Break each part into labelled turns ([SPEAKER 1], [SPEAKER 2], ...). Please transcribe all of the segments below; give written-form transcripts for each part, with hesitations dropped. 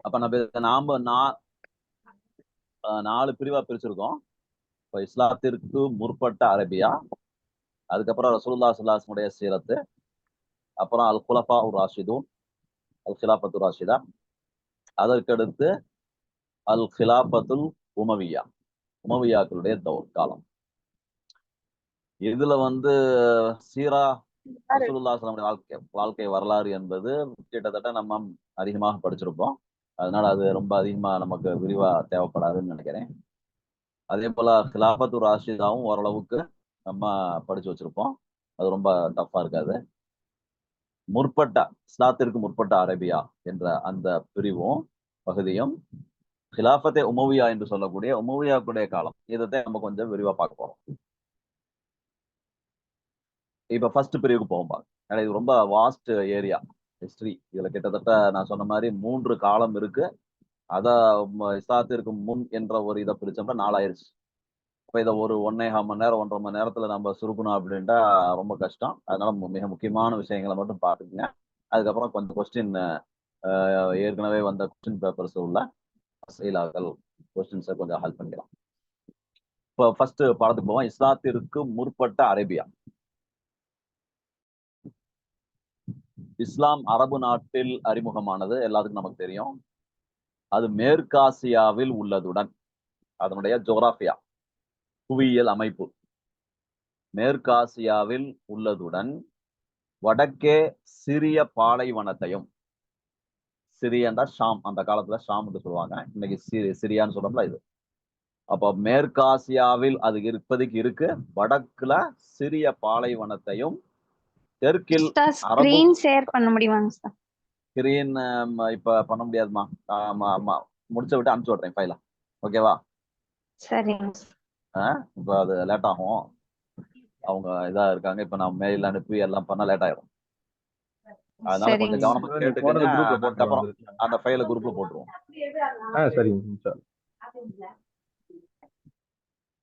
[SPEAKER 1] அப்ப நாம 4 பிரிவா பிரிச்சிருக்கோம். இப்ப இஸ்லாத்திற்கு முற்பட்ட அரபியா, அதுக்கப்புறம் ரசூலுல்லாஹி ஸல்லல்லாஹு அலைஹி வஸல்லம் சீரத்து, அப்புறம் அல் குலஃபா உர் ராஷிதூன், அல் கிலாபத்து ராஷிதா, அதற்கடுத்து அல் கிலாபத்துல் உமவியா, உமவியாக்களுடைய காலம். இதுல சீரா ரசூலுல்லாஹி ஸல்லல்லாஹு அலைஹி வஸல்லம் வாழ்க்கை வரலாறு என்பது கிட்டத்தட்ட நம்ம அதிகமாக படிச்சிருப்போம். அதனால அது ரொம்ப அதிகமா நமக்கு விரிவா தேவைப்படாதுன்னு நினைக்கிறேன். அதே போல கிலாபத்து ராஷிதாவும் ஓரளவுக்கு நம்ம படிச்சு வச்சிருப்போம். அது ரொம்ப டஃப்பா இருக்காது. இஸ்லாத்திற்கு முற்பட்ட அரேபியா என்ற அந்த பிரிவும் பகுதியும் கிலாபத்தே உமவியா என்று சொல்லக்கூடிய உமவியாக்குடைய காலம், இதை நம்ம கொஞ்சம் விரிவா பார்க்க போறோம். இப்ப ஃபர்ஸ்ட் பிரிவுக்கு போகும். ஏன்னா இது ரொம்ப வாஸ்ட் ஏரியா ஹிஸ்டரி. இதுல கிட்டத்தட்ட நான் சொன்ன மாதிரி 3 காலம் இருக்கு. அத இஸ்லாத்திற்கு முன் என்ற ஒரு இதை பிரிச்சோம்னா 4 ஆயிருச்சு. இப்ப இதை ஒரு 1.25 மணி நேரம் 1.5 மணி நேரத்துல நம்ம சுருக்கணும் அப்படின்ட்டா ரொம்ப கஷ்டம். அதனால மிக முக்கியமான விஷயங்களை மட்டும் பார்த்துக்குங்க. அதுக்கப்புறம் கொஞ்சம் கொஸ்டின் ஏற்கனவே வந்த கொஸ்டின் பேப்பர்ஸ் உள்ள செயலாக்கள் கொஸ்டின்ஸை கொஞ்சம் ஹெல்ப் பண்ணிக்கலாம். இப்போ ஃபர்ஸ்ட் பாடத்துக்கு போவோம். இஸ்லாத்திற்கு முற்பட்ட அரேபியா. இஸ்லாம் அரபு நாட்டில் அறிமுகமானது எல்லாத்துக்கும் நமக்கு தெரியும். அது மேற்காசியாவில் உள்ளதுடன் அதனுடைய ஜோகிராபியா, புவியியல் அமைப்பு மேற்காசியாவில் உள்ளதுடன் வடக்கே சிறிய பாலைவனத்தையும், சிரியண்டா ஷாம், அந்த காலத்துல ஷாம் என்று சொல்லுவாங்க, இன்னைக்கு சிரியான்னு சொல்றோம்ல இது. அப்ப மேற்காசியாவில் அது இப்போதைக்கு இருக்கு. வடக்குல சிறிய பாலைவனத்தையும், தெற்கில் அரபு
[SPEAKER 2] ஷேர் பண்ண முடியுமாங்க சார்?
[SPEAKER 1] ஸ்கிரீன் இப்ப பண்ண முடியாதுமா. முடிச்ச விட்டு அனுப்பிச்சு விடுறேன் ஃபைல. ஓகேவா?
[SPEAKER 2] சரிங்க.
[SPEAKER 1] இப்ப அது லேட் ஆகும். அவங்க இதா இருக்காங்க. இப்ப நான் மெயில் அனுப்பி எல்லாம் பண்ண லேட் ஆயிரும். அதனால கொஞ்சம் கவனமா கேட்டுக்கங்க. அப்புறம் அந்த ஃபைல குரூப்ல போட்டுருவோம்.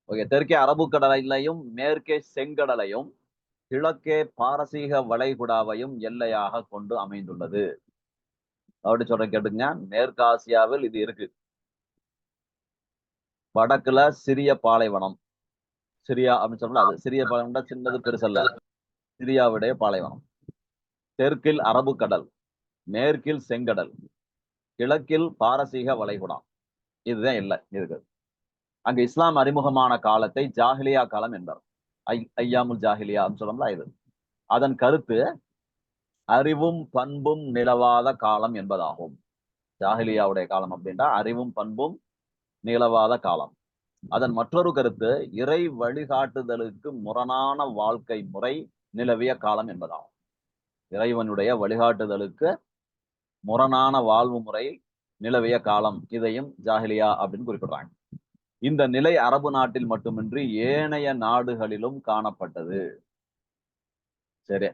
[SPEAKER 1] ஓகே. தெற்கே அரபு கடலையும் மேற்கே செங்கடலையும் கிழக்கே பாரசீக வளைகுடாவையும் எல்லையாக கொண்டு அமைந்துள்ளது. அப்படி சொல்ற கேட்டுங்க. மேற்காசியாவில் இது இருக்கு. வடக்குல சிறிய பாலைவனம், சிரியா அப்படின்னு சொல்லல. அது சிறிய பாலைவனம், சின்னது பெருசல்ல, சிரியாவுடைய பாலைவனம். தெற்கில் அரபு கடல், மேற்கில் செங்கடல், கிழக்கில் பாரசீக வளைகுடா. இதுதான் இல்லை இருக்கு. அங்க இஸ்லாம் அறிமுகமான காலத்தை ஜாஹிலியா காலம் என்பார். ஐயாமுல் ஜாஹிலியா சொல்லலாம். இது அதன் கருத்து அறிவும் பண்பும் நிலவாத காலம் என்பதாகும். ஜாஹிலியாவுடைய காலம் அப்படின்னா அறிவும் பண்பும் நிலவாத காலம். அதன் மற்றொரு கருத்து இறை வழிகாட்டுதலுக்கு முரணான வாழ்க்கை முறை நிலவிய காலம் என்பதாகும். இறைவனுடைய வழிகாட்டுதலுக்கு முரணான வாழ்வு முறை நிலவிய காலம், இதையும் ஜாஹிலியா அப்படின்னு குறிப்பிடுறாங்க. இந்த நிலை அரபு நாட்டில் மட்டுமின்றி ஏனைய நாடுகளிலும் காணப்பட்டது. சரி,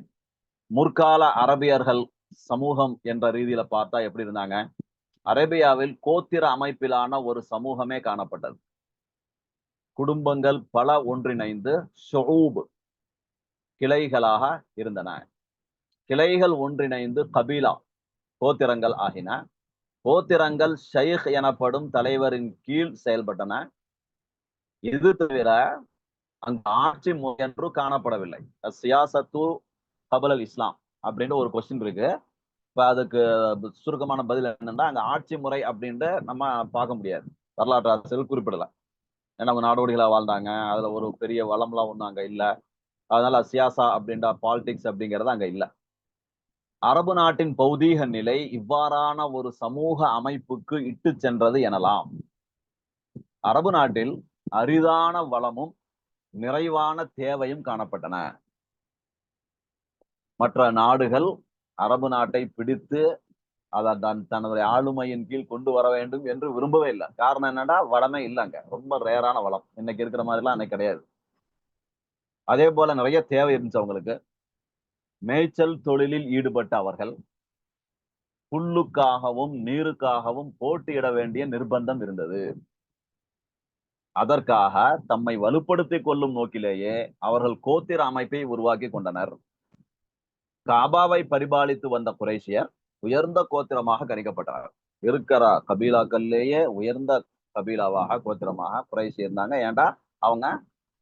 [SPEAKER 1] முற்கால அரபியர்கள் சமூகம் என்ற ரீதியில பார்த்தா எப்படி இருந்தாங்க? அரேபியாவில் கோத்திர அமைப்பிலான ஒரு சமூகமே காணப்பட்டது. குடும்பங்கள் பல ஒன்றிணைந்து ஷுஊப் கிளைகளாக இருந்தன. கிளைகள் ஒன்றிணைந்து கபீலா கோத்திரங்கள் ஆகின. கோத்திரங்கள் ஷைக் எனப்படும் தலைவரின் கீழ் செயல்பட்டன. இது தவிர அங்கு ஆட்சி முறை என்று காணப்படவில்லை. சியாசத்து கபல் இஸ்லாம் அப்படின்னு ஒரு கொஸ்டின் இருக்கு. இப்ப அதுக்கு சுருக்கமான பதில் என்னன்னா, அங்க ஆட்சி முறை அப்படின்ட்டு நம்ம பார்க்க முடியாது. வரலாற்று ஆசிரியர்கள் குறிப்பிடல. ஏன்னா அவங்க நாடோடிகளா வாழ்ந்தாங்க. அதுல ஒரு பெரிய வளம்லாம் ஒன்றும் அங்க இல்லை. அதனால சியாசா அப்படின்ற பாலிடிக்ஸ் அப்படிங்கிறது அங்க இல்லை. அரபு நாட்டின் பௌதீக நிலை இவ்வாறான ஒரு சமூக அமைப்புக்கு இட்டு சென்றது எனலாம். அரபு நாட்டில் அரிதான வளமும் நிறைவான தேவையும் காணப்பட்டன. மற்ற நாடுகள் அரபு நாட்டை பிடித்து அதை தன்னுடைய ஆளுமையின் கீழ் கொண்டு வர வேண்டும் என்று விரும்பவே இல்லை. காரணம் என்னன்னா, வளமே இல்லைங்க. ரொம்ப ரேரான வளம். இன்னைக்கு இருக்கிற மாதிரிலாம் அன்னைக்கு கிடையாது. அதே போல நிறைய தேவை இருந்துச்சு அவங்களுக்கு. மேய்ச்சல் தொழிலில் ஈடுபட்ட அவர்கள் புல்லுக்காகவும் நீருக்காகவும் போட்டியிட வேண்டிய நிர்பந்தம் இருந்தது. அதற்காக தம்மை வலுப்படுத்திக் கொள்ளும் நோக்கிலேயே அவர்கள் கோத்திர அமைப்பை உருவாக்கி கொண்டனர். காபாவை பரிபாலித்து வந்த குறைஷியர் உயர்ந்த கோத்திரமாக கணிக்கப்பட்டனர். இருக்கிற கபீலாக்கள்லேயே உயர்ந்த கபீலாவாக கோத்திரமாக குறைஷி இருந்தாங்க. ஏன்டா அவங்க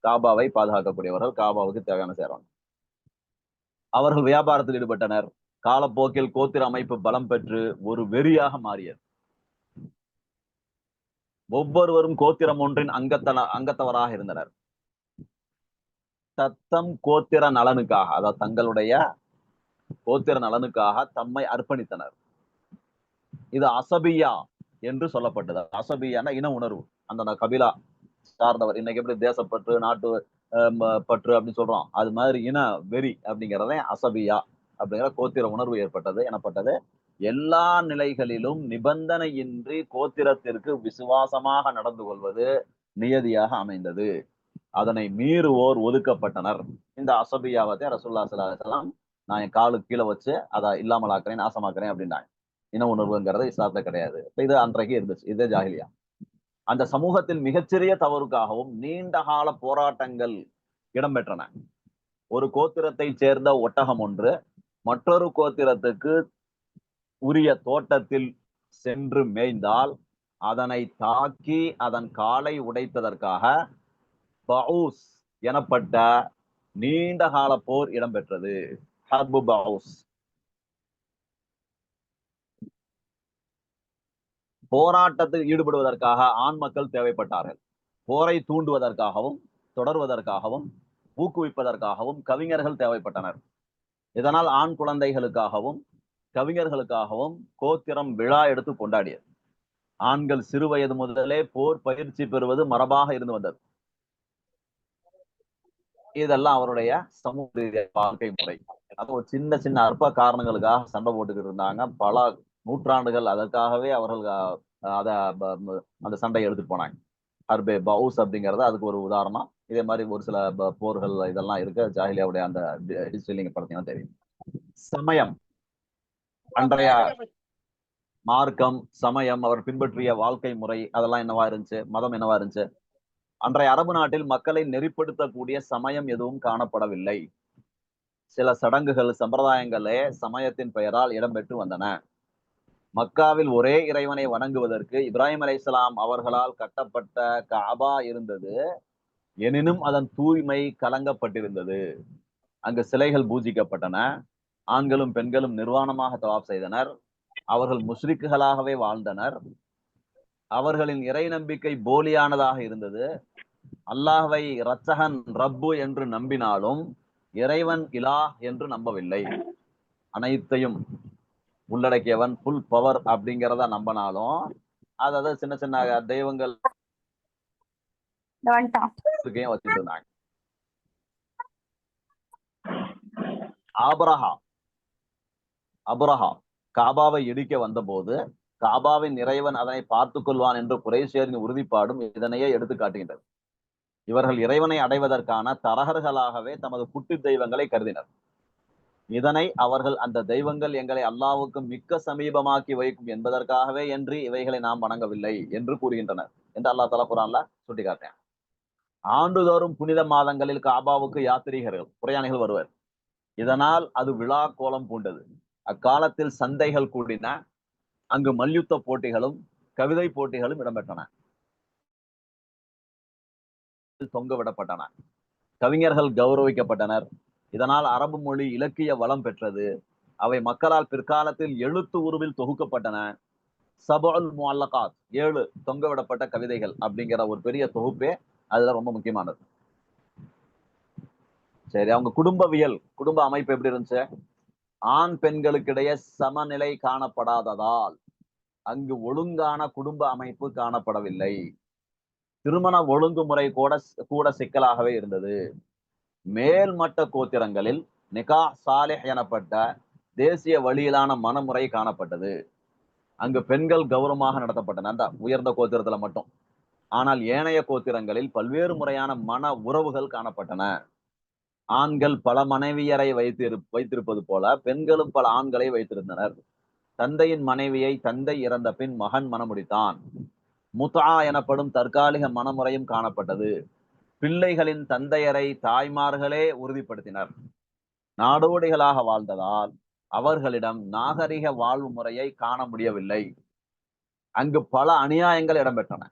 [SPEAKER 1] காபாவை பாதுகாக்கக்கூடியவர்கள், காபாவுக்கு தேவையான செய்றாங்க. அவர்கள் வியாபாரத்தில் ஈடுபட்டனர். காலப்போக்கில் கோத்திர அமைப்பு பலம் பெற்று ஒரு வெறியாக மாறியது. ஒவ்வொருவரும் கோத்திரம் ஒன்றின் அங்கத்தவராக இருந்தனர். தத்தம் கோத்திர நலனுக்காக, அதாவது தங்களுடைய கோத்திர நலனுக்காக தம்மை அர்ப்பணித்தனர். இது அசபியா என்று சொல்லப்பட்டது. அசபியான இன உணர்வு. அந்த கபிலா சார்ந்தவர், இன்னைக்கு எப்படி தேசப்பற்று, நாட்டு பற்று அப்படின்னு சொல்றோம், அது மாதிரி இன வெறி அப்படிங்கிறத அசபியா அப்படிங்கிற கோத்திர உணர்வு ஏற்பட்டது எனப்பட்டது. எல்லா நிலைகளிலும் நிபந்தனையின்றி கோத்திரத்திற்கு விசுவாசமாக நடந்து கொள்வது நியதியாக அமைந்தது. அதனை மீறுவோர் ஒதுக்கப்பட்டனர். இந்த அசபியாவத்தை ரசூலுல்லாஹி ஸல்லல்லாஹு அலைஹி வஸல்லம் நான் என் காலுக்கு கீழே வச்சு அதை இல்லாமல் ஆக்குறேன், நாசமாக்குறேன் அப்படின்னாங்க. இன உணர்வுங்கிறது இஸ்லாத்துல கிடையாது. இது அன்றைக்கு இருந்துச்சு. இதே ஜாஹிலியா. அந்த சமூகத்தில் மிகச்சிறிய தவறுக்காகவும் நீண்ட கால போராட்டங்கள் இடம்பெற்றன. ஒரு கோத்திரத்தை சேர்ந்த ஒட்டகம் ஒன்று மற்றொரு கோத்திரத்துக்கு உரிய தோட்டத்தில் சென்று மேய்ந்தால் அதனை தாக்கி அதன் காலை உடைத்ததற்காக பவுஸ் எனப்பட்ட நீண்ட கால போர் இடம்பெற்றது. ஹர்பு பவுஸ். போராட்டத்தில் ஈடுபடுவதற்காக ஆண் மக்கள் தேவைப்பட்டார்கள். போரை தூண்டுவதற்காகவும் தொடர்வதற்காகவும் ஊக்குவிப்பதற்காகவும் கவிஞர்கள் தேவைப்பட்டனர். இதனால் ஆண் குழந்தைகளுக்காகவும் கவிஞர்களுக்காகவும் கோத்திரம் விழா எடுத்து கொண்டாடியது. ஆண்கள் சிறு வயது முதலே போர் பயிற்சி பெறுவது மரபாக இருந்து வந்தது. இதெல்லாம் அவருடைய சமூக ரீதியான வாழ்க்கை முறை. அது ஒரு சின்ன சின்ன அற்ப காரணங்களுக்காக சண்டை போட்டுக்கிட்டு இருந்தாங்க. பல நூற்றாண்டுகள் அதற்காகவே அவர்கள் அந்த சண்டையை எடுத்துட்டு போனாங்க. ஹர்பே பவுஸ் அப்படிங்கறது அதுக்கு ஒரு உதாரணம். இதே மாதிரி ஒரு சில போர்கள் இதெல்லாம் இருக்கு. ஜாஹிலியாவுடைய அந்த ஹிஸ்டரி நீங்க பார்த்தீங்கன்னா தெரியும். சமயம், அன்றைய மார்க்கம், சமயம், அவர் பின்பற்றிய வாழ்க்கை முறை அதெல்லாம் என்னவா இருந்துச்சு, மதம் என்னவா இருந்துச்சு. அன்றைய அரபு நாட்டில் மக்களை நெறிப்படுத்தக்கூடிய சமயம் எதுவும் காணப்படவில்லை. சில சடங்குகள், சம்பிரதாயங்களே சமயத்தின் பெயரால் இடம்பெற்று வந்தன. மக்காவில் ஒரே இறைவனை வணங்குவதற்கு இப்ராஹிம் அலைஹிஸ்ஸலாம் அவர்களால் கட்டப்பட்ட கஅபா இருந்தது. எனினும் அதன் தூய்மை கலங்கப்பட்டிருந்தது. அங்கு சிலைகள் பூஜிக்கப்பட்டன. ஆண்களும் பெண்களும் நிர்வாணமாக தவாப் செய்தனர். அவர்கள் முஷ்ரிக்குகளாகவே வாழ்ந்தனர். அவர்களின் இறை நம்பிக்கை போலியானதாக இருந்தது. அல்லாஹ்வை ரச்சகன், ரப்பு என்று நம்பினாலும் இறைவன் இலாஹ் என்று நம்பவில்லை. அனைத்தையும் உள்ளடக்கியவன், ஃபுல் பவர் அப்படிங்கிறத நம்பினாலும் அதாவது சின்ன சின்ன தெய்வங்கள் வச்சுட்டு இருந்தாங்க. அபரஹா காபாவை இடிக்க வந்தபோது காபாவின் இறைவன் அதனை பார்த்துக் கொள்வான் என்று குறைஷியரின் உறுதிப்பாடும் இதனையே எடுத்து காட்டுகின்றது. இவர்கள் இறைவனை அடைவதற்கான தரகர்களாகவே தமது குட்டி தெய்வங்களை கருதினர். இதனை அவர்கள் அந்த தெய்வங்கள் எங்களை அல்லாஹ்வுக்கு மிக்க சமீபமாக்கி வைக்கும் என்பதற்காகவே என்று இவைகளை நாம் வணங்கவில்லை என்று கூறுகின்றனர் என்று அல்லாஹ் தஆலா குர்ஆன்ல சுட்டிக்காட்டேன். ஆண்டுதோறும் புனித மாதங்களில் காபாவுக்கு யாத்திரிகர்கள், பிரயாணிகள் வருவர். இதனால் அது விழா கோலம் பூண்டது. அக்காலத்தில் சந்தைகள் கூடின. அங்கு மல்யுத்த போட்டிகளும் கவிதை போட்டிகளும் இடம்பெற்றன. தொங்க விடப்பட்டன. கவிஞர்கள் கௌரவிக்கப்பட்டனர். இதனால் அரபு மொழி இலக்கிய வளம் பெற்றது. அவை மக்களால் பிற்காலத்தில் எழுத்து உருவில் தொகுக்கப்பட்டன. சபுல் முஅல்லகாத், 7 தொங்கவிடப்பட்ட கவிதைகள் அப்படிங்கிற ஒரு பெரிய தொகுப்பே அதுல ரொம்ப முக்கியமானது. சரி, அவங்க குடும்ப அமைப்பு எப்படி இருந்துச்சு? ஆண் பெண்களுக்கிடையே சமநிலை காணப்படாததால் அங்கு ஒழுங்கான குடும்ப அமைப்பு காணப்படவில்லை. திருமண ஒழுங்குமுறை கூட சிக்கலாகவே இருந்தது. மேல்மட்ட கோத்திரங்களில் நிகா சாலிஹ் எனப்பட்ட தேசிய வழியிலான மனமுறை காணப்பட்டது. அங்கு பெண்கள் கௌரவமாக நடத்தப்பட்டன, அந்த உயர்ந்த கோத்திரத்துல மட்டும். ஆனால் ஏனைய கோத்திரங்களில் பல்வேறு முறையான மன உறவுகள் காணப்பட்டன. ஆண்கள் பல மனைவியரை வைத்திருப்பது போல பெண்களும் பல ஆண்களை வைத்திருந்தனர். தந்தையின் மனைவியை தந்தை இறந்த பின் மகன் மணமுடித்தான். முத்தா எனப்படும் தற்காலிக மனமுறையும் காணப்பட்டது. பிள்ளைகளின் தந்தையரை தாய்மார்களே உறுதிப்படுத்தினர். நாடோடிகளாக வாழ்ந்ததால் அவர்களிடம் நாகரிக வாழ்வு முறையை காண முடியவில்லை. அங்கு பல அநியாயங்கள் இடம்பெற்றன.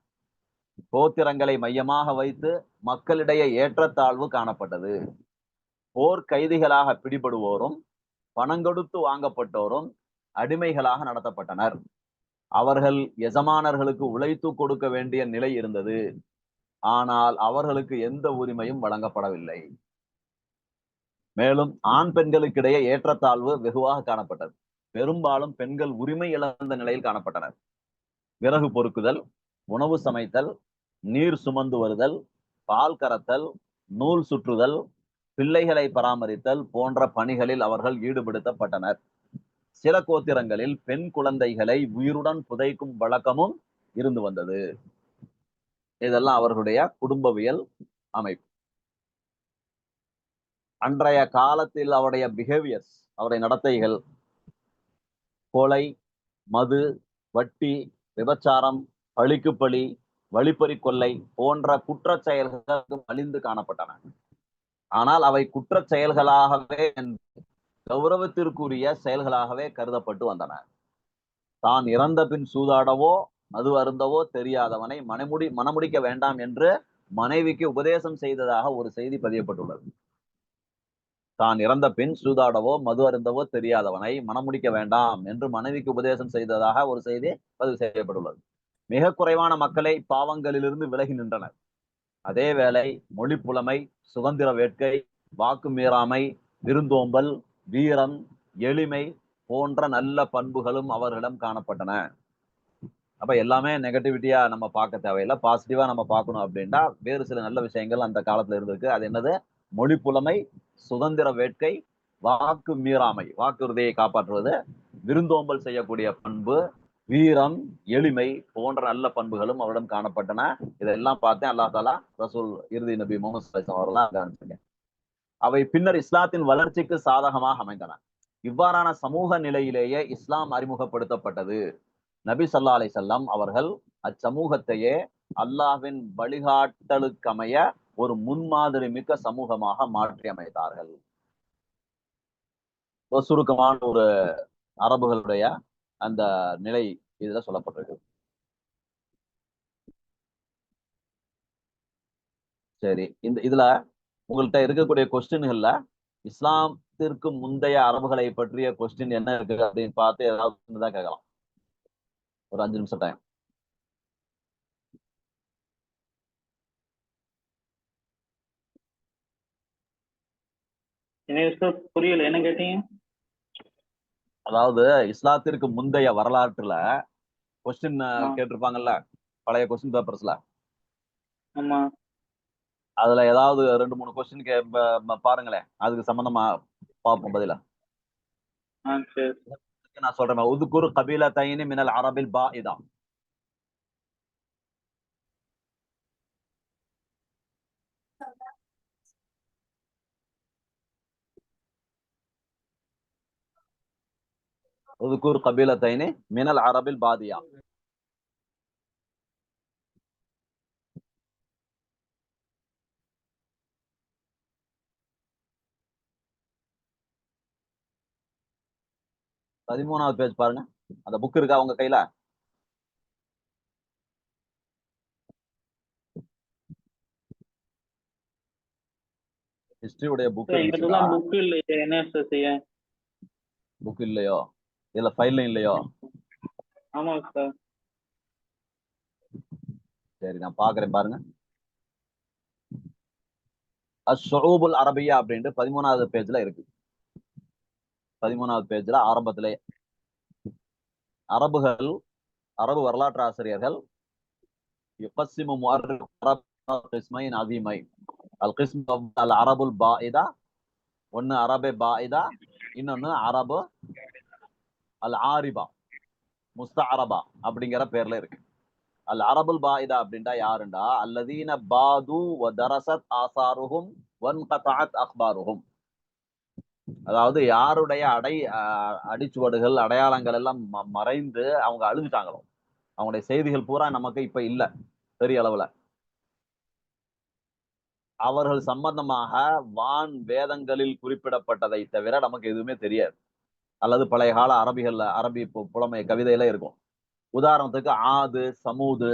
[SPEAKER 1] கோத்திரங்களை மையமாக வைத்து மக்களிடையே ஏற்றத்தாழ்வு காணப்பட்டது. போர் கைதிகளாக பிடிபடுவோரும் பணம் கொடுத்து வாங்கப்பட்டோரும் அடிமைகளாக நடத்தப்பட்டனர். அவர்கள் எஜமானர்களுக்கு உழைத்து கொடுக்க வேண்டிய நிலை இருந்தது. ஆனால் அவர்களுக்கு எந்த உரிமையும் வழங்கப்படவில்லை. மேலும் ஆண் பெண்களுக்கிடையே ஏற்றத்தாழ்வு வெகுவாக காணப்பட்டது. பெரும்பாலும் பெண்கள் உரிமை இழந்த நிலையில் காணப்பட்டனர். விறகு பொறுக்குதல், உணவு சமைத்தல், நீர் சுமந்து வருதல், பால் கறத்தல், நூல் சுற்றுதல், பிள்ளைகளை பராமரித்தல் போன்ற பணிகளில் அவர்கள் ஈடுபடுத்தப்பட்டனர். சில கோத்திரங்களில் பெண் குழந்தைகளை உயிருடன் புதைக்கும் வழக்கமும் இருந்து வந்தது. இதெல்லாம் அவர்களுடைய குடும்பவியல் அமைப்பு. அன்றைய காலத்தில் அவருடைய பிஹேவியர்ஸ், அவருடைய நடத்தைகள் கொலை, மது, வட்டி, விபச்சாரம், பழிக்கு பழி, வழிப்பறி கொள்ளை போன்ற குற்ற செயல்கள் அழிந்து காணப்பட்டன. ஆனால் அவை குற்ற செயல்களாகவே, கௌரவத்திற்குரிய செயல்களாகவே கருதப்பட்டு வந்தன. தான் இறந்த பின் சூதாடவோ மது அருந்தவோ தெரியாதவனை மணமுடிக்க வேண்டாம் என்று மனைவிக்கு உபதேசம் செய்ததாக ஒரு செய்தி பதியப்பட்டுள்ளது. தான் இறந்த பின் சூதாடவோ மது அருந்தவோ தெரியாதவனை மணமுடிக்க வேண்டாம் என்று மனைவிக்கு உபதேசம் செய்ததாக ஒரு செய்தி பதிவு செய்யப்பட்டுள்ளது. மிக குறைவான மக்களை பாவங்களிலிருந்து விலகி நின்றனர். அதே வேளை மொழி புலமை, சுதந்திர வேட்கை, வாக்கு மீறாமை, விருந்தோம்பல், வீரம், எளிமை போன்ற நல்ல பண்புகளும் அவர்களிடம் காணப்பட்டன. அப்ப எல்லாமே நெகட்டிவிட்டியா நம்ம பார்க்க தேவையில்லை, பாசிட்டிவா நம்ம பார்க்கணும் அப்படின்னா வேறு சில நல்ல விஷயங்கள் அந்த காலத்துல இருந்திருக்கு. அது என்னது? மொழி புலமை, சுதந்திர வேட்கை, வாக்கு மீறாமை, வாக்குறுதியை காப்பாற்றுவது, விருந்தோம்பல் செய்யக்கூடிய பண்பு, வீரம், எளிமை போன்ற நல்ல பண்புகளும் அவரிடம் காணப்பட்டன. இதெல்லாம் பார்த்தேன் அல்லாஹ் தாலா ரசூல் இறுதி நபி முகமது அவர்கள் அவை பின்னர் இஸ்லாத்தின் வளர்ச்சிக்கு சாதகமாக அமைந்தன. இவ்வாறான சமூக நிலையிலேயே இஸ்லாம் அறிமுகப்படுத்தப்பட்டது. நபி ஸல்லல்லாஹு அலைஹி வஸல்லம் அவர்கள் அச்சமூகத்தையே அல்லாஹ்வின் வழிகாட்டலுக்கமைய ஒரு முன்மாதிரி மிக்க சமூகமாக மாற்றி அமைத்தார்கள். சுருக்கமான ஒரு அரபுகளுடைய அந்த நிலை இதுல சொல்லப்பட்டிருக்கு. சரி, இதுல உங்கள்கிட்ட இருக்கக்கூடிய கொஸ்டின்கள்ல இஸ்லாத்திற்கு முந்தைய அரபுகளை பற்றிய கொஸ்டின் என்ன இருக்கு அப்படின்னு பார்த்து ஏதாவது தான் கேட்கலாம். ஒரு 5 நிமிஷம் டைம்.
[SPEAKER 3] புரியல, என்ன கேட்டீங்க?
[SPEAKER 1] அதாவது இஸ்லாத்திற்கு முந்தைய வரலாற்றுல கொஸ்டின் கேட்டிருப்பாங்கல்ல, பழைய கொஸ்டின் பேப்பர்ஸ்ல.
[SPEAKER 3] ஆமா.
[SPEAKER 1] அதுல ஏதாவது 2-3 கொஸ்டின் பாருங்களேன், அதுக்கு சம்பந்தமா பார்ப்போம் பதில. நான் சொல்றேன், உதுகுர் கபீலத்தைனி மினல் அரபில் பாஇதா. உதுகுர் கபீலத்தைனி மினல் அரபில் பாதியா. பதிமூணாவது பேஜ் பாருங்க. அந்த புக் இருக்கா உங்க கையில? ஹிஸ்டரியுடைய புக் புக் இல்லையோ? இல்ல ஃபைல்ல இல்லையோ?
[SPEAKER 3] ஆமா சார்.
[SPEAKER 1] சரி, நான் பாக்குறேன் பாருங்க. அஷ்ஷுஊபுல் அரபியா அப்படின்ட்டு 13வது பேஜ்ல இருக்கு. 13வது பேஜ்ல ஆரம்பத்திலே அரபுகள், அரபு வரலாற்று ஆசிரியர்கள் யுகஸ்ஸிமு முஅர்ரிக் அரப் கிஸ்மைன் அஸீமை. அல் கிஸ்ம் அல் அரபுல் பாஇதா, ஒன்னு அரபே பாஇதா, இன்னொன்னு அரபு அல் ஆரிபா முஸ்தஅரபா அப்படிங்கிற பேர்ல இருக்கு. அல் அரபுல் பாஇதா அப்படின்டா யாருண்டா? அல்லதீன பாது வ தரசத் ஆசாருஹும் வன்கதஅத் அக்பாருஹும். அதாவது யாருடைய அடிச்சுவடுகள், அடையாளங்கள் எல்லாம் மறைந்து அவங்க அழுதுட்டாங்களோ, அவங்களுடைய செய்திகள் பூரா நமக்கு இப்ப இல்ல பெரிய அளவுல. அவர்கள் சம்பந்தமாக வான் வேதங்களில் குறிப்பிடப்பட்டதை தவிர நமக்கு எதுவுமே தெரியாது. அல்லது பழைய கால அரபி புலமை கவிதையில இருக்கும். உதாரணத்துக்கு ஆது, சமூது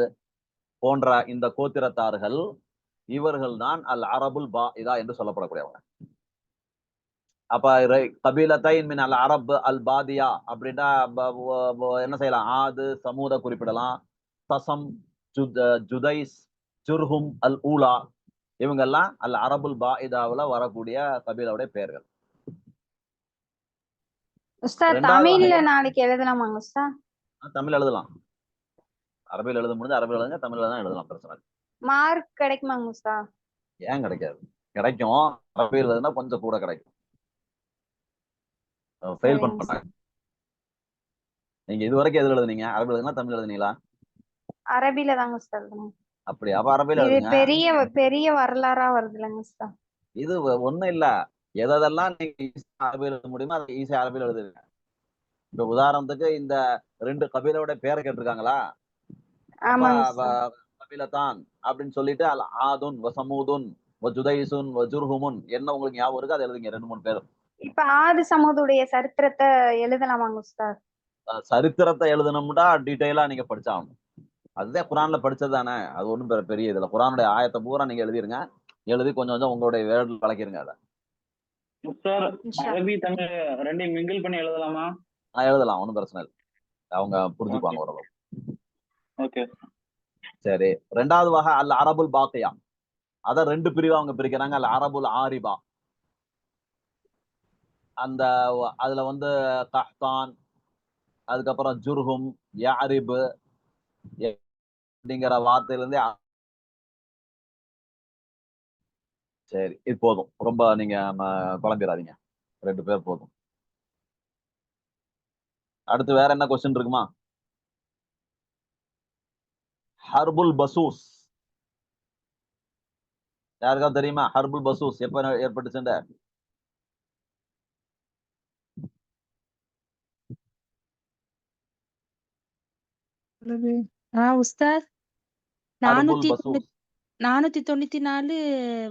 [SPEAKER 1] போன்ற இந்த கோத்திரத்தார்கள் இவர்கள் தான் அல் அரபுல் பாஇதா என்று சொல்லப்படக்கூடியவங்க. அப்ப கபீலத்தைன் மின் அல் அரப் அல் பாதியா அப்படின்னா என்ன செய்யலாம்? ஆது, சமூத குறிப்பிடலாம். தசம், ஜுதைஸ், ஜுர்ஹும், அல் ஊலா இவங்கெல்லாம் அல் அரபுல் பாஇதாவுல வரக்கூடிய கபீலாவுடைய பெயர்கள்.
[SPEAKER 2] உஸ்தாத்
[SPEAKER 1] ரெண்டாவது
[SPEAKER 2] தமிழ்ல
[SPEAKER 1] வகை
[SPEAKER 2] நாளைக்கு எழுதலாமாங்க உஸ்தாத்?
[SPEAKER 1] தமிழ் எழுதலாம். அரபியில் எழுத முடிஞ்சு அரபியில் எழுதுங்க, தமிழ்ல தான் எழுதலாம், பிரச்சனை இல்லை.
[SPEAKER 2] மார்க் கிடைக்குமாங்க உஸ்தாத்?
[SPEAKER 1] ஏன் கிடைக்காது? கிடைக்கும். அரபியில் எழுதுனா கொஞ்சம் கூட கிடைக்கும். ஃபெயில் பண்ண
[SPEAKER 2] சரிங்க
[SPEAKER 1] மாட்டாங்க.
[SPEAKER 2] உஸ்தாத்.
[SPEAKER 1] நீங்க இது வரைக்கும் எதுல எழுதுனீங்க? அரபியில் எழுதுனா தமிழ் எழுதுனீங்களா?
[SPEAKER 2] அரபில தாங்க உஸ்தாத் எழுதணும்.
[SPEAKER 1] அப்படி அப்ப அரபியில்
[SPEAKER 2] இது
[SPEAKER 1] எழுதுங்க.
[SPEAKER 2] பெரிய பெரிய வரலாறா வருதுலங்க உஸ்தாத்.
[SPEAKER 1] இது ஒண்ணும் இல்ல. எதெல்லாம் நீங்க ஈஸியா அரபியில் எழுத முடியுமோ அதை ஈஸியா அரபியில் எழுதுங்க. இப்ப உதாரணத்துக்கு இந்த 2 கபீலாவோட பேரை கேட்டிருக்காங்களா? அப்ப
[SPEAKER 2] ஆமாங்க உஸ்தாத்.
[SPEAKER 1] கபீலத்தான் அப்படின்னு சொல்லிட்டு அல் ஆதுன் வ சமூதுன் வ ஜுதைசுன் வ ஜுர்ஹுமுன் என்ன உங்களுக்கு ஞாபகம் இருக்கு அதை எழுதுங்க, 2-3 பேர்.
[SPEAKER 2] இப்ப ஆது சமூதுடைய சரித்திரத்தை எழுதலாமாங்க உஸ்தாத்?
[SPEAKER 1] சரித்திரத்தை எழுதணும்னா டீட்டெயிலா நீங்க படிச்சாகணும். அதுதான் குரான்ல படிச்சது தானே. அது ஒண்ணும் பெரிய இதுல குரானுடைய ஆயத்தை பூரா நீங்க எழுதிருங்க. எழுதி கொஞ்சம் கொஞ்சம் உங்களுடைய வேர்டு பழக்கிருங்க. அதை
[SPEAKER 3] சார்
[SPEAKER 2] இன்ஷா
[SPEAKER 3] அரபி தமிழ் ரெண்டையும் மிங்கிள் பண்ணி எழுதலாமா?
[SPEAKER 1] எழுதலாம், ஒன்றும் பிரச்சனை இல்லை. அவங்க
[SPEAKER 3] ஓகே
[SPEAKER 1] புரிஞ்சுக்குவாங்க ஓரளவு.
[SPEAKER 3] ஓகே.
[SPEAKER 1] சரி, ரெண்டாவது வகை அல் அரபுல் பாக்கியா. அத 2 பிரிவா அவங்க பிரிக்கிறாங்க. அல் அரபுல் ஆரிபா. அந்த அதுல வந்து கஹ்தான், அதுக்கப்புறம் ஜுர்ஹும், யாரிபு அப்படிங்கிற வார்த்தையிலிருந்தே. சரி, இது போதும். ரொம்ப நீங்க குழம்பிடாதீங்க. 2 பேர் போதும். அடுத்து வேற என்ன கொஸ்டின் இருக்குமா? ஹர்புல் பசூஸ் யாருக்காவது தெரியுமா? ஹர்புல் பசூஸ் எப்ப ஏற்பட்டுச்சுன்ற?
[SPEAKER 4] உஸ்தாத்
[SPEAKER 1] ஹர்புல் பசூஸ்
[SPEAKER 4] 494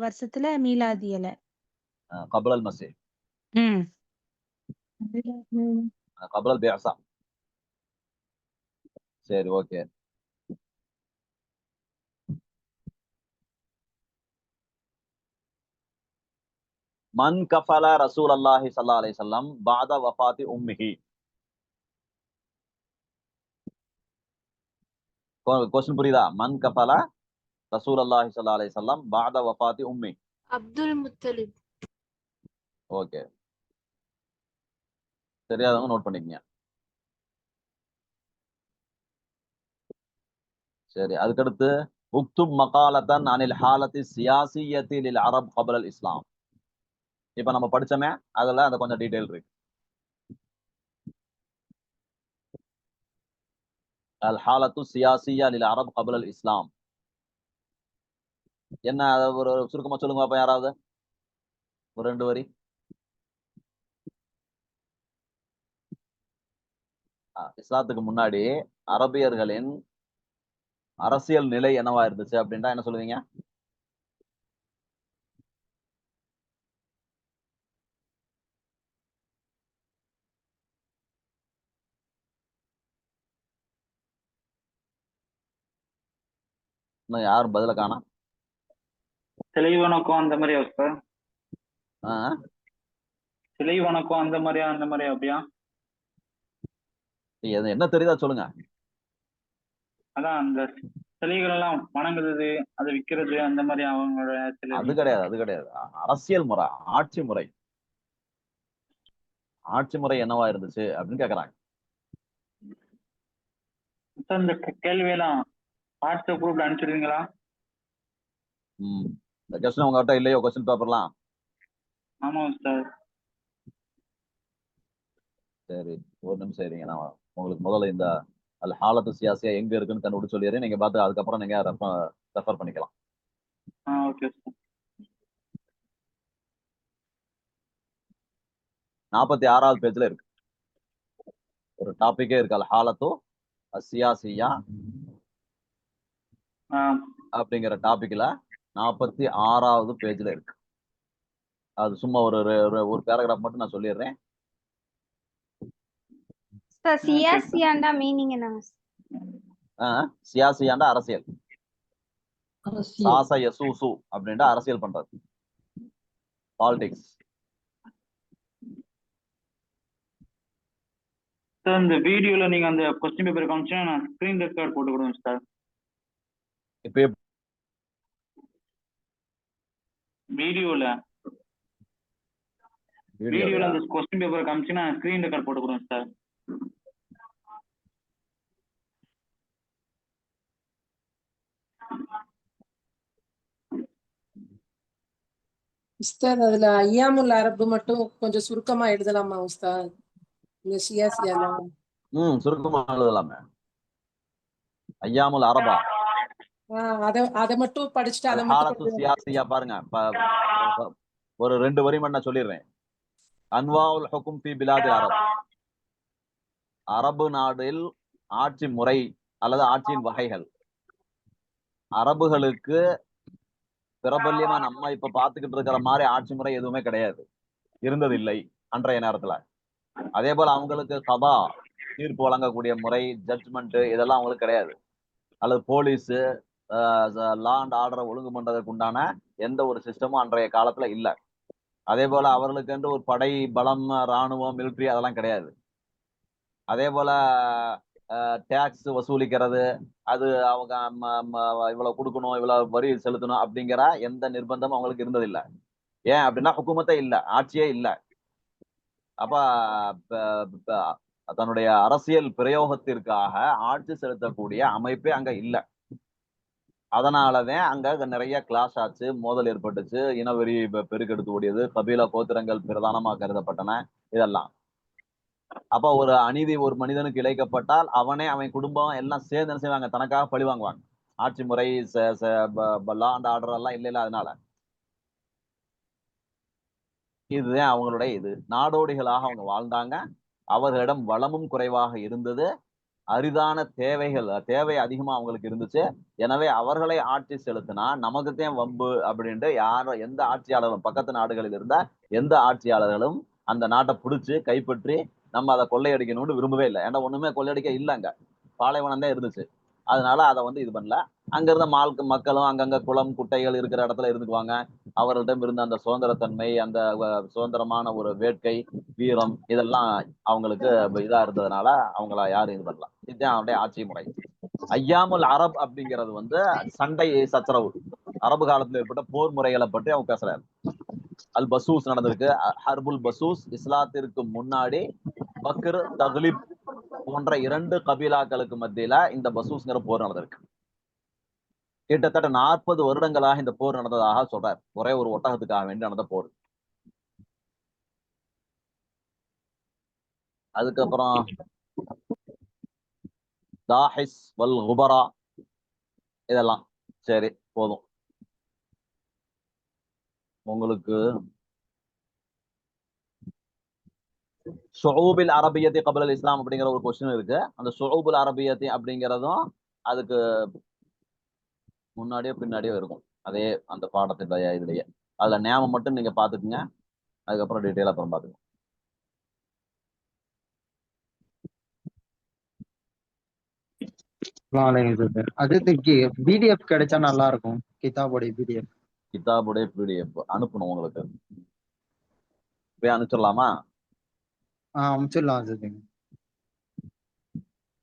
[SPEAKER 4] வருஷத்துல மீலாதியல.
[SPEAKER 1] கபுல் மசி
[SPEAKER 4] ம்
[SPEAKER 1] கபுல் பியாசா. சரி, ஓகே. மன் கஃபல ரசூல் அல்லாஹி ஸல்லல்லாஹு அலைஹி வஸல்லம் பாத வஃபாத்தி உம்மிஹி. क्वेश्चन புரியுதா? மன் கஃபல ரசூல் அல்லாஹி ஸல்லல்லாஹு அலைஹி வஸல்லம் பாத வஃபாத்தி உம்மி.
[SPEAKER 5] அப்துல் முத்தலிப்.
[SPEAKER 1] ஓகே, தெரியாதவங்க நோட் பண்ணிக்கங்க. சரி, அதுக்கடுத்து உக்துப் மகாலத்தன் அனில் ஹாலத்தி சியாசியத்தி லில் அரப் கபல் அல் இஸ்லாம். இப்ப நம்ம படிச்சோமே அதுல அந்த கொஞ்சம் டீடைல் இருக்கு. அல் ஹாலத்து சியாசியா லில் அரப் கபல் அல் இஸ்லாம் என்ன? ஒரு சுருக்கமா சொல்லுங்க பாப்பா, யாராவது ஒரு 2 வரி. இஸ்லாத்துக்கு முன்னாடி அரபியர்களின் அரசியல் நிலை என்னவா இருந்துச்சு அப்படின்னா என்ன சொல்லுவீங்க? இன்னும் யாரும் பதில காணோம்.
[SPEAKER 3] சிலை வணக்கம் அந்த மாதிரியா சார்?
[SPEAKER 1] ஆஹ்
[SPEAKER 3] சிலை வணக்கம் அந்த மாதிரியா அப்படியா?
[SPEAKER 1] என்ன தெரியுதா சொல்லுங்க.
[SPEAKER 3] அதான் அந்த சிலைகள் எல்லாம் வணங்குறது, அதை விற்கிறது அந்த மாதிரி அவங்களோட சிலை.
[SPEAKER 1] அது கிடையாது. அரசியல் முறை, ஆட்சி முறை என்னவா இருந்துச்சு அப்படின்னு கேக்குறாங்க.
[SPEAKER 3] இந்த கேள்வியெல்லாம் வாட்ஸ்அப் குரூப்ல அனுப்பிச்சிருவீங்களா?
[SPEAKER 1] இந்த கொஸ்டின் உங்ககிட்ட இல்லையோ? கொஸ்டின் பேப்பர்லாம்?
[SPEAKER 3] ஆமா சார்.
[SPEAKER 1] சரி, ஒரு நிமிஷம் இருங்க. நான் உங்களுக்கு முதல்ல இந்த அல் ஹாலத்து சியாசியா எங்க இருக்குன்னு கண்டுபிடிச்சு சொல்லிடுறேன். நீங்க பார்த்து அதுக்கப்புறம் நீங்க ரெஃபர் பண்ணிக்கலாம்.
[SPEAKER 3] Okay sir.
[SPEAKER 1] 46வது பேஜ்ல இருக்கு. ஒரு டாபிக்கே இருக்கு, அல் ஹாலத்து சியாசியா அப்படிங்கிற டாபிக்ல 46வது பேஜ்ல இருக்கு. அது சும்மா ஒரு பேராகிராஃப் மட்டும் நான் சொல்லிடுறேன்.
[SPEAKER 2] சியாசியாண்டா மீனிங் என்னங்க?
[SPEAKER 1] சியாசியாண்டா அரசியல்,
[SPEAKER 6] அரசியல்.
[SPEAKER 1] சாச யசூசு அப்படின்ட்டு அரசியல் பண்றது, பாலிடிக்ஸ்.
[SPEAKER 3] சார் இந்த வீடியோல நீங்க அந்த கொஸ்டின் பேப்பர் காமிச்சா நான் ஸ்கிரீன் ரெக்கார்ட் போட்டு கொடுங்க சார்.
[SPEAKER 1] இப்ப
[SPEAKER 3] வீடியோல அந்த கொஸ்டின் பேப்பர் காமிச்சு நான் ஸ்கிரீன் ரெக்கார்ட் போட்டு கொடுங்க சார்.
[SPEAKER 6] உஸ்தாத் அதுல ஐயாமுல் அரபு மட்டும் கொஞ்சம் சுருக்கமா எழுதலாமா உஸ்தாத்? இந்த சியாசியால
[SPEAKER 1] சுருக்கமா எழுதலாமே. ஐயாமுல் அரபா
[SPEAKER 6] அத மட்டும் படிச்சுட்டு அதை
[SPEAKER 1] ஹாலத்து சியாசியா பாருங்க. ஒரு 2 வரி நான் சொல்லிடுறேன். அன்வாவுல் ஹுக்கும் ஃபி பிலாதில் அரப், அரபு நாடில் ஆட்சி முறை அல்லது ஆட்சியின் வகைகள். அரபுகளுக்கு பிரபல்யமா நம்ம இப்ப பாத்துக்கிட்டு இருக்கிற மாதிரி ஆட்சி முறை எதுவுமே கிடையாது, இருந்ததில்லை அன்றைய நேரத்துல. அதே போல அவங்களுக்கு கபா, தீர்ப்பு வழங்கக்கூடிய முறை, ஜட்ஜ்மெண்ட், இதெல்லாம் அவங்களுக்கு கிடையாது. அல்லது போலீஸ், லா அண்ட் ஆர்டரை ஒழுங்கு பண்றதுக்கு உண்டான எந்த ஒரு சிஸ்டமும் அன்றைய காலத்துல இல்ல. அதே போல அவர்களுக்கு என்று ஒரு படை பலம், ராணுவம், மிலிட்ரி அதெல்லாம் கிடையாது. அதே போல டேக்ஸ் வசூலிக்கிறது, அது அவங்க இவ்வளவு கொடுக்கணும், இவ்வளவு வரி செலுத்தணும் அப்படிங்கிற எந்த நிர்பந்தமும் அவங்களுக்கு இருந்ததில்லை. ஏன் அப்படின்னா ஹுக்குமத்தே இல்லை, ஆட்சியே இல்லை. அப்ப தன்னுடைய அரசியல் பிரயோகத்திற்காக ஆட்சி செலுத்தக்கூடிய அமைப்பே அங்க இல்லை. அதனாலதான் அங்க நிறைய கிளாஸ் ஆச்சு, மோதல் ஏற்பட்டுச்சு, இனவெறி பெருக்கெடுத்து ஓடியது, கபீலா கோத்திரங்கள் பிரதானமா கருதப்பட்டன, இதெல்லாம். அப்ப ஒரு அநீதி ஒரு மனிதனுக்கு இழைக்கப்பட்டால் அவன் குடும்பம் எல்லாம் சேர்ந்து என்ன செய்வாங்க, தனக்காக பழி வாங்குவாங்க. ஆட்சி முறை, லா அண்ட் ஆர்டர் எல்லாம் இல்ல. அதனால இதுதான் அவங்களுடைய நாடோடிகளாக அவங்க வாழ்ந்தாங்க. அவர்களிடம் வளமும் குறைவாக இருந்தது, அரிதான தேவை அதிகமா அவங்களுக்கு இருந்துச்சு. எனவே அவர்களை ஆட்சி செலுத்தினா நமக்குத்தான் வம்பு அப்படின்ட்டு எந்த ஆட்சியாளர்களும், பக்கத்து நாடுகளில் இருந்த எந்த ஆட்சியாளர்களும் அந்த நாட்டை பிடிச்சு கைப்பற்றி நம்ம அதை கொள்ளையடிக்கணும்னு விரும்பவே இல்லை. ஏன்னா ஒண்ணுமே கொள்ளையடிக்க இல்லைங்க, பாலைவனம் தான் இருந்துச்சு. அதனால அதை இது பண்ணல. அங்க இருந்த மக்களும் அங்கங்க குளம் குட்டைகள் இருக்கிற இடத்துல இருந்துக்குவாங்க. அவர்களிடம் இருந்த அந்த சுதந்திரத்தன்மை, அந்த சுதந்திரமான ஒரு வேட்கை, வீரம், இதெல்லாம் அவங்களுக்கு இதா இருந்ததுனால அவங்கள யாரும் இது பண்ணலாம். இதுதான் அவருடைய ஆட்சி முறை. ஐயாமுல் அரப் அப்படிங்கிறது சண்டை சச்சரவு, அரபு காலத்துல ஏற்பட்ட போர் முறைகளை பற்றி அவங்க பேசுறாரு. அல் பசூஸ் நடந்திருக்கு, ஹர்புல் பசூஸ். இஸ்லாத்திற்கு முன்னாடி பக்ர், தக்லிப் போன்ற 2 கபீலாக்களுக்கு மத்தியில இந்த பசூஸ்ங்கிற போர் நடந்திருக்கு. கிட்டத்தட்ட 40 வருடங்களாக இந்த போர் நடந்ததாக சொல்றார். ஒரே ஒரு ஒட்டகத்துக்காக வேண்டி நடந்த போர். அதுக்கப்புறம் தாஹிஸ் வல் குபரா, இதெல்லாம் சரி போதும். உங்களுக்கு ஷுஊபுல் அரபியத்தி கப்ல இஸ்லாம் அப்படிங்கிற ஒரு கொஸ்டின் இருக்கு. அந்த ஷுஊபுல் அரபியத்தி அப்படிங்கிறதும் அதுக்கு முன்னாடியோ பின்னாடியோ இருக்கும், அதே அந்த பாடத்தினுடைய இதுலயே. அதுல ஞாபகம் மட்டும் நீங்க பாத்துக்குங்க, அதுக்கப்புறம் டீட்டெயிலா அப்புறம் பாத்துக்கோங்க.
[SPEAKER 7] அது பிடிஎஃப் கிடைச்சா நல்லா இருக்கும். கிதாபுடைய பிடிஎஃப்
[SPEAKER 1] அனுப்பணும் உங்களுக்கு, போய் அனுப்பிச்சிடலாமா?
[SPEAKER 7] அனுப்பிச்சிடலாம்.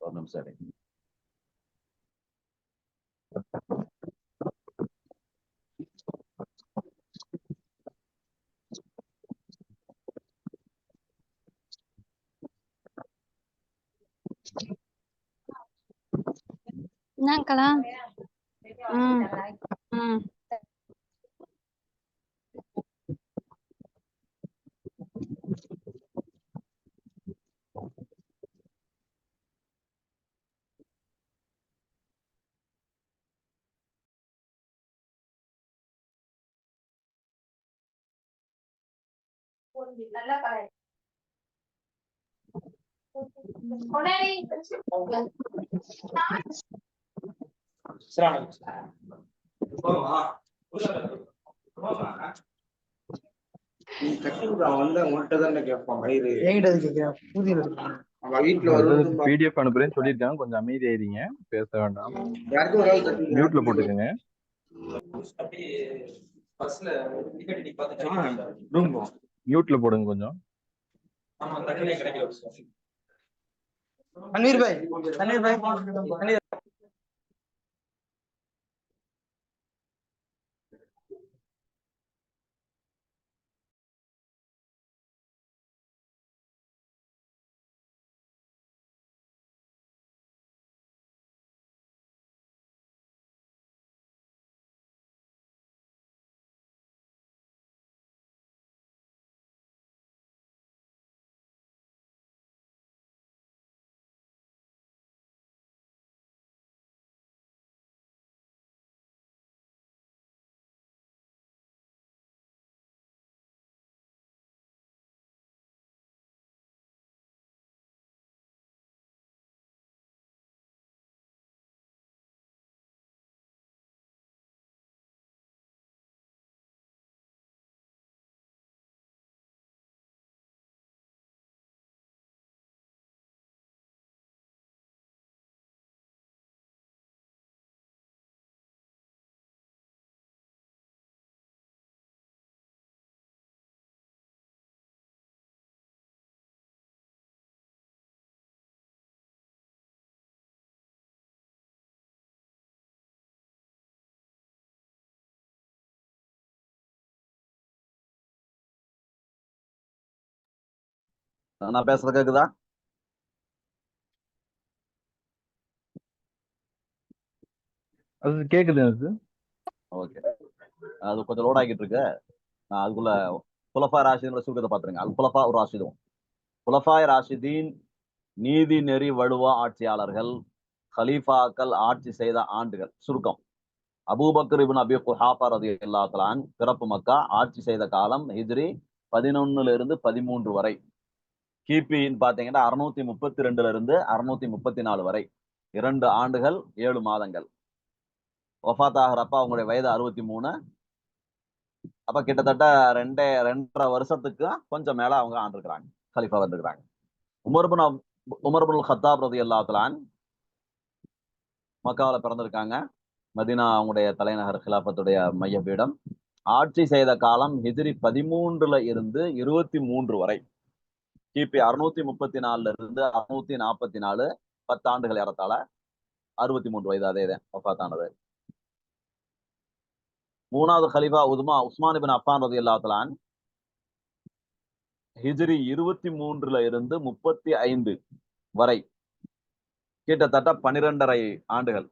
[SPEAKER 1] ஒரு நிமிஷம் சரி.
[SPEAKER 2] என்னங்களா?
[SPEAKER 7] உங்கள்கிட்ட தானே கேட்பான்.
[SPEAKER 8] பிடிஎஃப் அனுப்புறேன்னு சொல்லியிருக்காங்க, கொஞ்சம் அமைதியாயிருங்க, பேச வேண்டாம். மியூட்ல போட்டுக்கோங்க. மியூட்ல போடுங்க கொஞ்சம்.
[SPEAKER 1] நான் பேசுறது கேக்குதா?
[SPEAKER 8] அது கேக்குது எனக்கு.
[SPEAKER 1] ஓகே, அது கொஞ்சம் லோட் ஆகிட்டு இருக்கு. நான் அதுக்குள்ள குலஃபா ராஷிதோட சுருக்கத்தை பார்த்துருங்க. அது குலஃபா ஒரு ராஷிதும். குலஃபாய் ராஷிதீன் நீதி நெறி வலுவா ஆட்சியாளர்கள், ஹலீஃபாக்கள் ஆட்சி செய்த ஆண்டுகள். சுருக்கம்: அபூபக்கர் இப்னு அபி குஹாஃபா ரலியல்லாஹு தஆலா அன்ஹு, பிறப்பு மக்கா, ஆட்சி செய்த காலம் ஹிஜ்ரி 11 இருந்து 13 வரை. கிபின்னு பாத்தீங்கன்னா 632 இருந்து 634 வரை, 2 ஆண்டுகள் 7 மாதங்கள். வஃபாத் ஆகிறப்ப அவங்களுடைய வயது 63. அப்ப கிட்டத்தட்ட 2.5 வருஷத்துக்கு கொஞ்சம் மேல அவங்க ஆண்டிருக்கிறாங்க, கலிஃபா வந்திருக்கிறாங்க. உமர் இப்னு கத்தாப் ரலியல்லாஹு தஆலா அன்ஹு மக்காவுல பிறந்திருக்காங்க. மதீனா அவங்களுடைய தலைநகர், கிலாபத்துடைய மையபீடம். ஆட்சி செய்த காலம் ஹிஜ்ரி 13 இருந்து 23 வரை. கிபி 634 இருந்து 644, 10 ஆண்டுகள், ஏறத்தாழ 63 வயது. அதே வஃபாத்தானது. மூணாவது கலிஃபா உஸ்மான் இப்னு அஃபான் ரலியல்லாஹு தஆலா அன்ஹு ஹிஜ்ரி 23 இருந்து 35 வரை, கிட்டத்தட்ட 12.5 ஆண்டுகள்.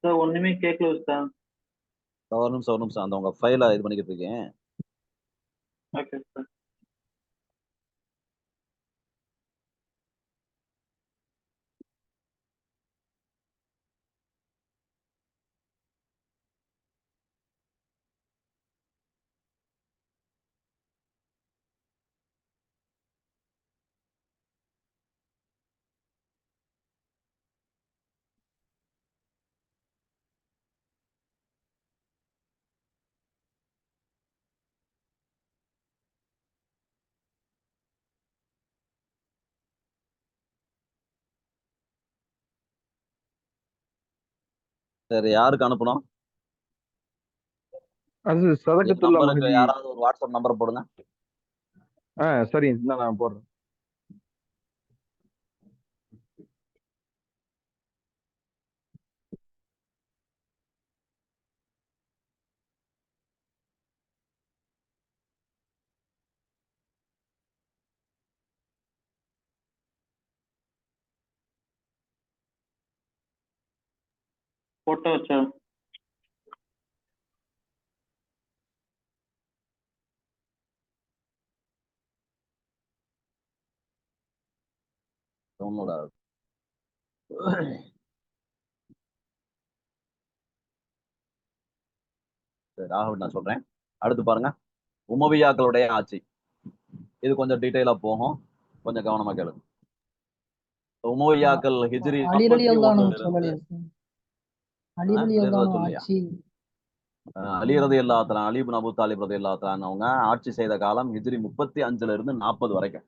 [SPEAKER 3] சார் ஒண்ணுமே கேட்கல சார்.
[SPEAKER 1] ஒரு நிமிஷம் அந்த உங்க ஃபைலை இது பண்ணிக்கிட்டு இருக்கேன்.
[SPEAKER 3] Okay sir.
[SPEAKER 1] சரி, யாருக்கு அனுப்பணும்?
[SPEAKER 8] அது
[SPEAKER 1] என்
[SPEAKER 8] சதகத்துல்லா
[SPEAKER 1] நம்பருக்கு
[SPEAKER 8] மஹதி.
[SPEAKER 1] யாராவது ஒரு வாட்ஸ்அப் நம்பர் போடுங்க.
[SPEAKER 8] சரி, நான் போடுறேன்.
[SPEAKER 3] போட்டோ வச்சா
[SPEAKER 1] உன்னோட சரி, ராகுல் நான் சொல்றேன். அடுத்து பாருங்க, உமவியாக்களுடைய ஆட்சி. இது கொஞ்சம் டீட்டெயிலா போகும், கொஞ்சம் கவனமா கேளுங்க. உமவியாக்கள் ஹிஜ்ரி
[SPEAKER 9] அலி
[SPEAKER 1] 41 இருந்து
[SPEAKER 9] சொல்லலையா அலி ஆட்சி
[SPEAKER 1] அலி ரலியல்லாஹு தஆலா, அலி இப்னு அபூ தாலிப் ரலியல்லாஹு தஆலா அவங்க ஆட்சி செய்த காலம் ஹிஜ்ரி 35 இருந்து 40 வரைக்கும்.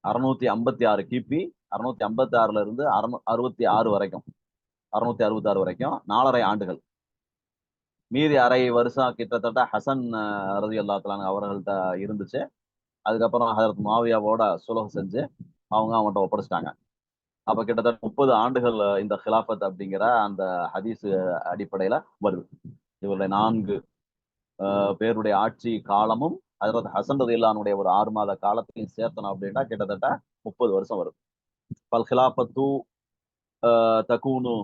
[SPEAKER 1] 656 கிபி, 656 இருந்து 666 வரைக்கும், 666 வரைக்கும் 4½ ஆண்டுகள். மீதி அரை வருஷம் கிட்டத்தட்ட ஹசன் ரலியல்லாஹு தஆலா அவர்கள்ட்ட இருந்துச்சு. அதுக்கப்புறம் ஹஜரத் முஆவியாவோட சுலஹ் செஞ்சு அவங்கள்ட்ட ஒப்படைச்சிட்டாங்க. அப்ப கிட்டத்தட்ட 30 ஆண்டுகள் இந்த ஹிலாஃபத் அப்படிங்கிற அந்த ஹதீஸ் அடிப்படையில வருது. இவருடைய 4 பேருடைய ஆட்சி காலமும் ஹஜரத் ஹசன் ரலியல்லாஹுடைய ஒரு 6 மாத காலத்தையும் சேர்த்தணும் அப்படின்னா கிட்டத்தட்ட 30 வருஷம் வரும். பல் ஹிலாஃபத்து தகூனு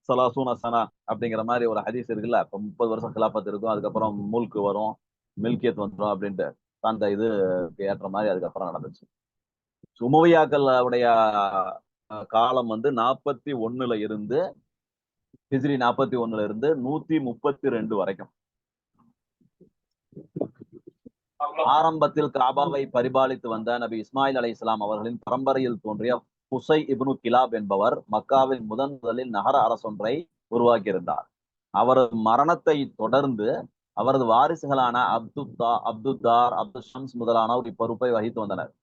[SPEAKER 1] சலாசூன சனா அப்படிங்கிற மாதிரி ஒரு ஹதீஸ் இருக்குல்ல. இப்ப 30 வருஷம் ஹிலாஃபத் இருக்கும், அதுக்கப்புறம் முல்க் வரும், மில்கியத் வந்துடும் அப்படின்ட்டு அந்த இது ஏற்ற மாதிரி அதுக்கப்புறம் நடந்துச்சு. உமவியாக்களுடைய காலம் வந்து 41 இருந்து ஹிஜ்ரி 41 இருந்து 132 வரைக்கும். ஆரம்பத்தில் காபாவை பரிபாலித்து வந்த நபி இஸ்மாயில் அலைஹிஸ்ஸலாம் அவர்களின் பரம்பரையில் தோன்றிய குசை இப்னு கிலாப் என்பவர் மக்காவில் முதலில் நகர அரசொன்றை உருவாக்கியிருந்தார். அவரது மரணத்தை தொடர்ந்து அவரது வாரிசுகளான அப்துத்தார், அப்துல் ஷம்ஸ் முதலானோர் இப்பொறுப்பை வகித்து வந்தனர்.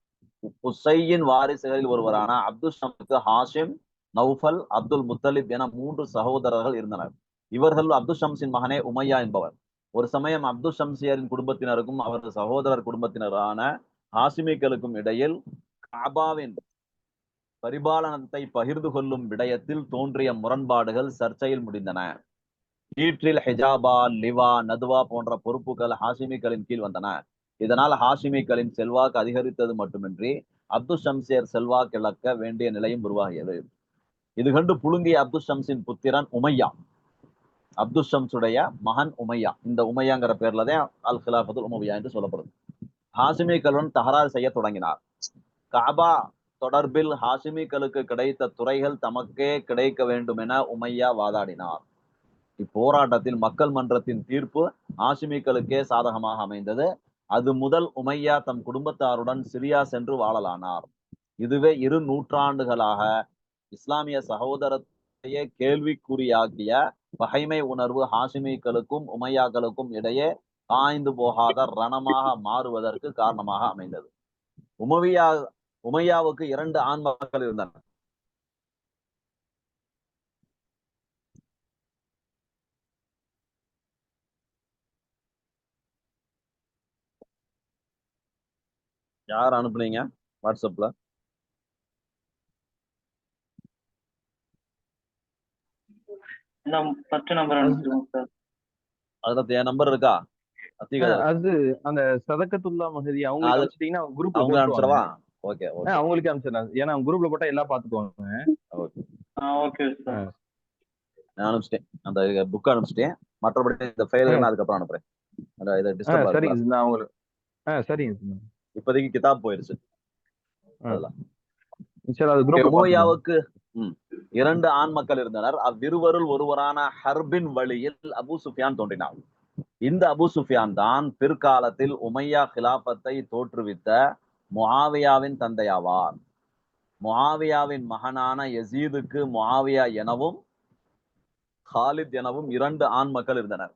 [SPEAKER 1] குசையின் வாரிசுகளில் ஒருவரான அப்துல் ஷம்ஸுக்கு ஹாஷிம், நௌஃபல், அப்துல் முத்தலிப் என 3 சகோதரர்கள் இருந்தனர். இவர்கள் அப்துல் ஷம்ஸின் மகனே உமையா என்பவர். ஒரு சமயம் அப்துல் ஷம்சியரின் குடும்பத்தினருக்கும் அவரது சகோதரர் குடும்பத்தினரான ஹாசிமிகளுக்கும் இடையில் காபாவின் பரிபாலனத்தை பகிர்ந்து கொள்ளும் விடயத்தில் தோன்றிய முரண்பாடுகள் சர்ச்சையில் முடிந்தன. ஈற்றில் ஹிஜாபா, லிவா, நதுவா போன்ற பொறுப்புகள் ஹாசிமிகளின் கீழ் வந்தன. இதனால் ஹாசிமிகளின் செல்வாக்கு அதிகரித்தது மட்டுமின்றி அப்துல் ஷம்சியர் செல்வாக்கு இழக்க வேண்டிய நிலையும் உருவாகியது. இது கண்டு புழுங்கிய அப்துல் ஷம்ஸின் புத்திரன் உமையா, அப்துல் ஷம்ஸுடைய மகன் உமையா, இந்த உமையாங்கிற பேர்லதான் அல் ஹிலாஃபத்துல் உமவியா என்று சொல்லப்படுது, ஹாசிமிகளுடன் தகராறு செய்ய தொடங்கினார். காபா தொடர்பில் ஹாசிமிகளுக்கு கிடைத்த துறைகள் தமக்கே கிடைக்க வேண்டும் என உமையா வாதாடினார். இப்போராட்டத்தில் மக்கள் மன்றத்தின் தீர்ப்பு ஹாசிமிகளுக்கே சாதகமாக அமைந்தது. அது முதல் உமையா தம் குடும்பத்தாருடன் சிரியா சென்று வாழலானார். இதுவே 2 நூற்றாண்டுகளாக இஸ்லாமிய சகோதரத்தையே கேள்விக்குறியாக்கிய பகைமை உணர்வு ஹாசிமிகளுக்கும் உமையாக்களுக்கும் இடையே காய்ந்து போகாத ரணமாக மாறுவதற்கு காரணமாக அமைந்தது. உமையாவுக்கு 2 ஆண் மக்கள் இருந்தனர். யார் அனுப்புனீங்க வாட்ஸ்அப்ல?
[SPEAKER 3] ஃபர்ஸ்ட் நம்பர் அனுப்பிச்சிருங்க சார்.
[SPEAKER 1] அதுல என் நம்பர் இருக்கா?
[SPEAKER 8] அது அந்த சதகத்துல்லா மஹதி அவங்க அனுப்பிச்சிட்டீங்கன்னா குரூப்ல
[SPEAKER 1] அவங்க அனுப்பிச்சிடவா? ஓகே ஓகே,
[SPEAKER 8] அவங்களுக்கு அனுப்பிச்சிடலாம். ஏன்னா குரூப்ல போட்டா எல்லாம் பாத்துக்குவாங்க.
[SPEAKER 3] ஓகே சார்,
[SPEAKER 1] நான் அனுப்பிச்சிட்டேன், அந்த புக் அனுப்பிச்சிட்டேன். மற்றபடி இந்த ஃபைல் நான் அதுக்கப்புறம் அனுப்புறேன். இதை டிஸ்டர்ப்
[SPEAKER 8] சரிங்க
[SPEAKER 1] ஆகுது.
[SPEAKER 8] நான் உங்களுக்கு சரிங்க.
[SPEAKER 1] இப்போதைக்கு கிதாப் போயிருச்சு.
[SPEAKER 8] உமையாவுக்கு
[SPEAKER 1] 2 ஆண் மக்கள் இருந்தனர். அவ்விருவருள் ஒருவரான ஹர்பின் வழியில் அபு சுஃபியான் தோன்றினார். இந்த அபு சுஃபியான் தான் பிற்காலத்தில் உமையா கிலாபத்தை தோற்றுவித்த முஆவியாவின் தந்தையாவார். முஆவியாவின் மகனான யசீதுக்கு முஆவியா எனவும் ஹாலித் எனவும் 2 ஆண் மக்கள் இருந்தனர்.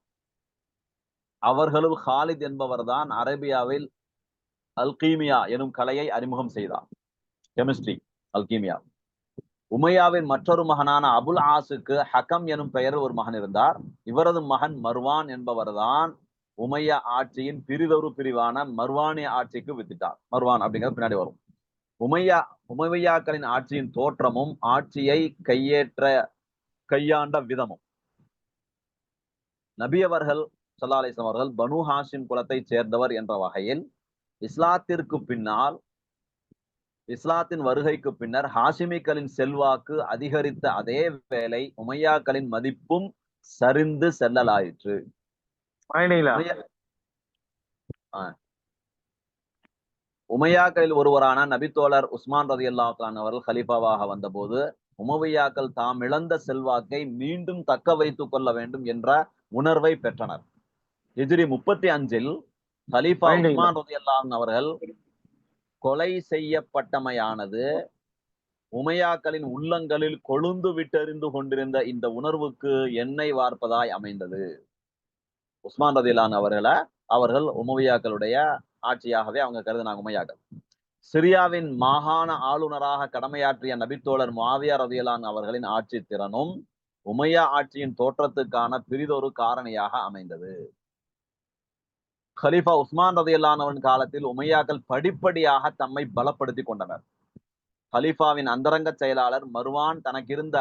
[SPEAKER 1] அவர்களுள் ஹாலித் என்பவர் தான் அரேபியாவில் அல்கீமியா எனும் கலையை அறிமுகம் செய்தார். கெமிஸ்ட்ரி, அல்கீமியா. உமையாவின் மற்றொரு மகனான அபுல் ஆசுக்கு ஹக்கம் எனும் பெயரில் ஒரு மகன் இருந்தார். இவரது மகன் மர்வான் என்பவர்தான் உமையா ஆட்சியின் பிரிதொரு பிரிவான மர்வானிய ஆட்சிக்கு வித்திட்டார். மர்வான் அப்படிங்கிறது பின்னாடி வரும். உமையாக்களின் ஆட்சியின் தோற்றமும் ஆட்சியை கையாண்ட விதமும். நபி அவர்கள் ஸல்லல்லாஹு அலைஹி வஸல்லம் அவர்கள் பனு ஹாஷிம் குலத்தைச் சேர்ந்தவர் என்ற வகையில் இஸ்லாத்தின் வருகைக்கு பின்னர் ஹாஷிமிக்களின் செல்வாக்கு அதிகரித்த அதே வேளை உமையாக்களின் மதிப்பும் சரிந்து செல்லலாயிற்று. உமையாக்களில் ஒருவரான நபித்தோழர் உஸ்மான் ரலியல்லாஹு அன்ஹு அவர்கள் கலீஃபாவாக வந்தபோது உமவியாக்கள் தாம் இழந்த செல்வாக்கை மீண்டும் தக்க வைத்துக் கொள்ள வேண்டும் என்ற உணர்வை பெற்றனர். ஹிஜ்ரி 35 கலீஃபா உஸ்மான் ரலியல்லாஹு அன்ஹு அவர்கள் கொலை செய்யப்பட்டமையானது உமையாக்களின் உள்ளங்களில் கொழுந்து விட்டெறிந்து கொண்டிருந்த இந்த உணர்வுக்கு எண்ணெய் வார்ப்பதாய் அமைந்தது. உஸ்மான் ரலியல்லாஹு அன்ஹு அவர்கள் உமவியாக்களுடைய ஆட்சியாகவே அவங்க கருதினாங்க. உமையாக்கள் சிரியாவின் மாகாண ஆளுநராக கடமையாற்றிய நபித்தோழர் முஆவியா ரலியல்லாஹு அன்ஹு அவர்களின் ஆட்சி திறனும் உமையா ஆட்சியின் தோற்றத்துக்கான பிரிதொரு காரணியாக அமைந்தது. கலீஃபா உஸ்மான் ரலியல்லாஹு அன்ஹுவின் காலத்தில் உமையாக்கள் படிப்படியாக தம்மை பலப்படுத்திக் கொண்டனர். கலீஃபாவின் அந்தரங்க செயலாளர் மர்வான் தனக்கிருந்த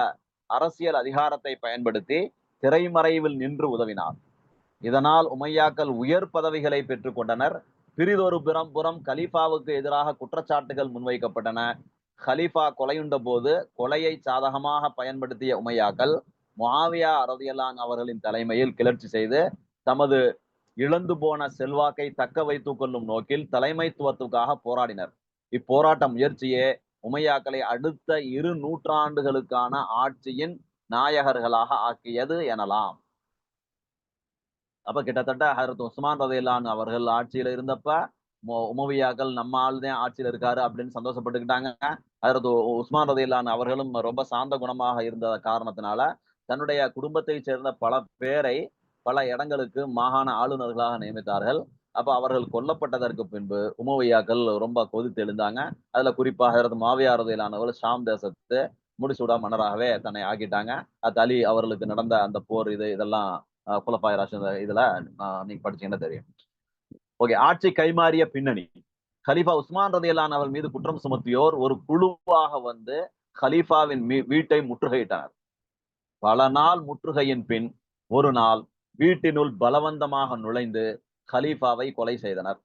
[SPEAKER 1] அரசியல் அதிகாரத்தை பயன்படுத்தி திரைமறைவில் நின்று உதவினார். இதனால் உமையாக்கள் உயர் பதவிகளை பெற்றுக் கொண்டனர். பிரிதொரு புறம் கலீஃபாவுக்கு எதிராக குற்றச்சாட்டுகள் முன்வைக்கப்பட்டன. கலீஃபா கொலையுண்ட போது கொலையை சாதகமாக பயன்படுத்திய உமையாக்கள் முஆவியா ரலியல்லாஹு அன்ஹு அவர்களின் தலைமையில் கிளர்ச்சி செய்து தமது இழந்து போன செல்வாக்கை தக்க வைத்துக் கொள்ளும் நோக்கில் தலைமைத்துவத்துக்காக போராடினர். இப்போராட்ட முயற்சியே உமையாக்களை அடுத்த 2 நூற்றாண்டுகளுக்கான ஆட்சியின் நாயகர்களாக ஆக்கியது எனலாம். அப்ப கிட்டத்தட்ட ஹஜ்ரத் உஸ்மான் ரலியல்லாஹு அன்ஹு அவர்கள் ஆட்சியில இருந்தப்ப உமவியாக்கள் நம்ம ஆளுதான் ஆட்சியில இருக்காரு அப்படின்னு சந்தோஷப்பட்டுக்கிட்டாங்க. ஹஜ்ரத் உஸ்மான் ரலியல்லாஹு அன்ஹு அவர்களும் ரொம்ப சாந்த குணமாக இருந்த காரணத்தினால தன்னுடைய குடும்பத்தை சேர்ந்த பல பேரை பல இடங்களுக்கு மாகாண ஆளுநர்களாக நியமித்தார்கள். அப்ப அவர்கள் கொல்லப்பட்டதற்கு பின்பு உமவியாக்கள் ரொம்ப கொதித்து எழுந்தாங்க. அதுல குறிப்பாக ஹஜ்ரத் முஆவியா ரலியல்லாஹு அன்ஹு அவர்கள் ஷாம் தேசத்து முடிசூடா மன்னராகவே தன்னை ஆக்கிட்டாங்க. அலி அவர்களுக்கு நடந்த அந்த போர் இதெல்லாம் குலஃபாய் ராஷிதீன் இதுல நீங்க படிச்சீங்கன்னா தெரியும். ஓகே, ஆட்சி கைமாறிய பின்னணி. கலீஃபா உஸ்மான் ரலியல்லாஹு அன்ஹு அவர்கள் மீது குற்றம் சுமத்தியோர் ஒரு குழுவாக வந்து கலீஃபாவின் வீட்டை முற்றுகையிட்டனர். பல நாள் முற்றுகையின் பின் ஒரு நாள் வீட்டினுள் பலவந்தமாக நுழைந்து கலீஃபாவை கொலை செய்தனர்.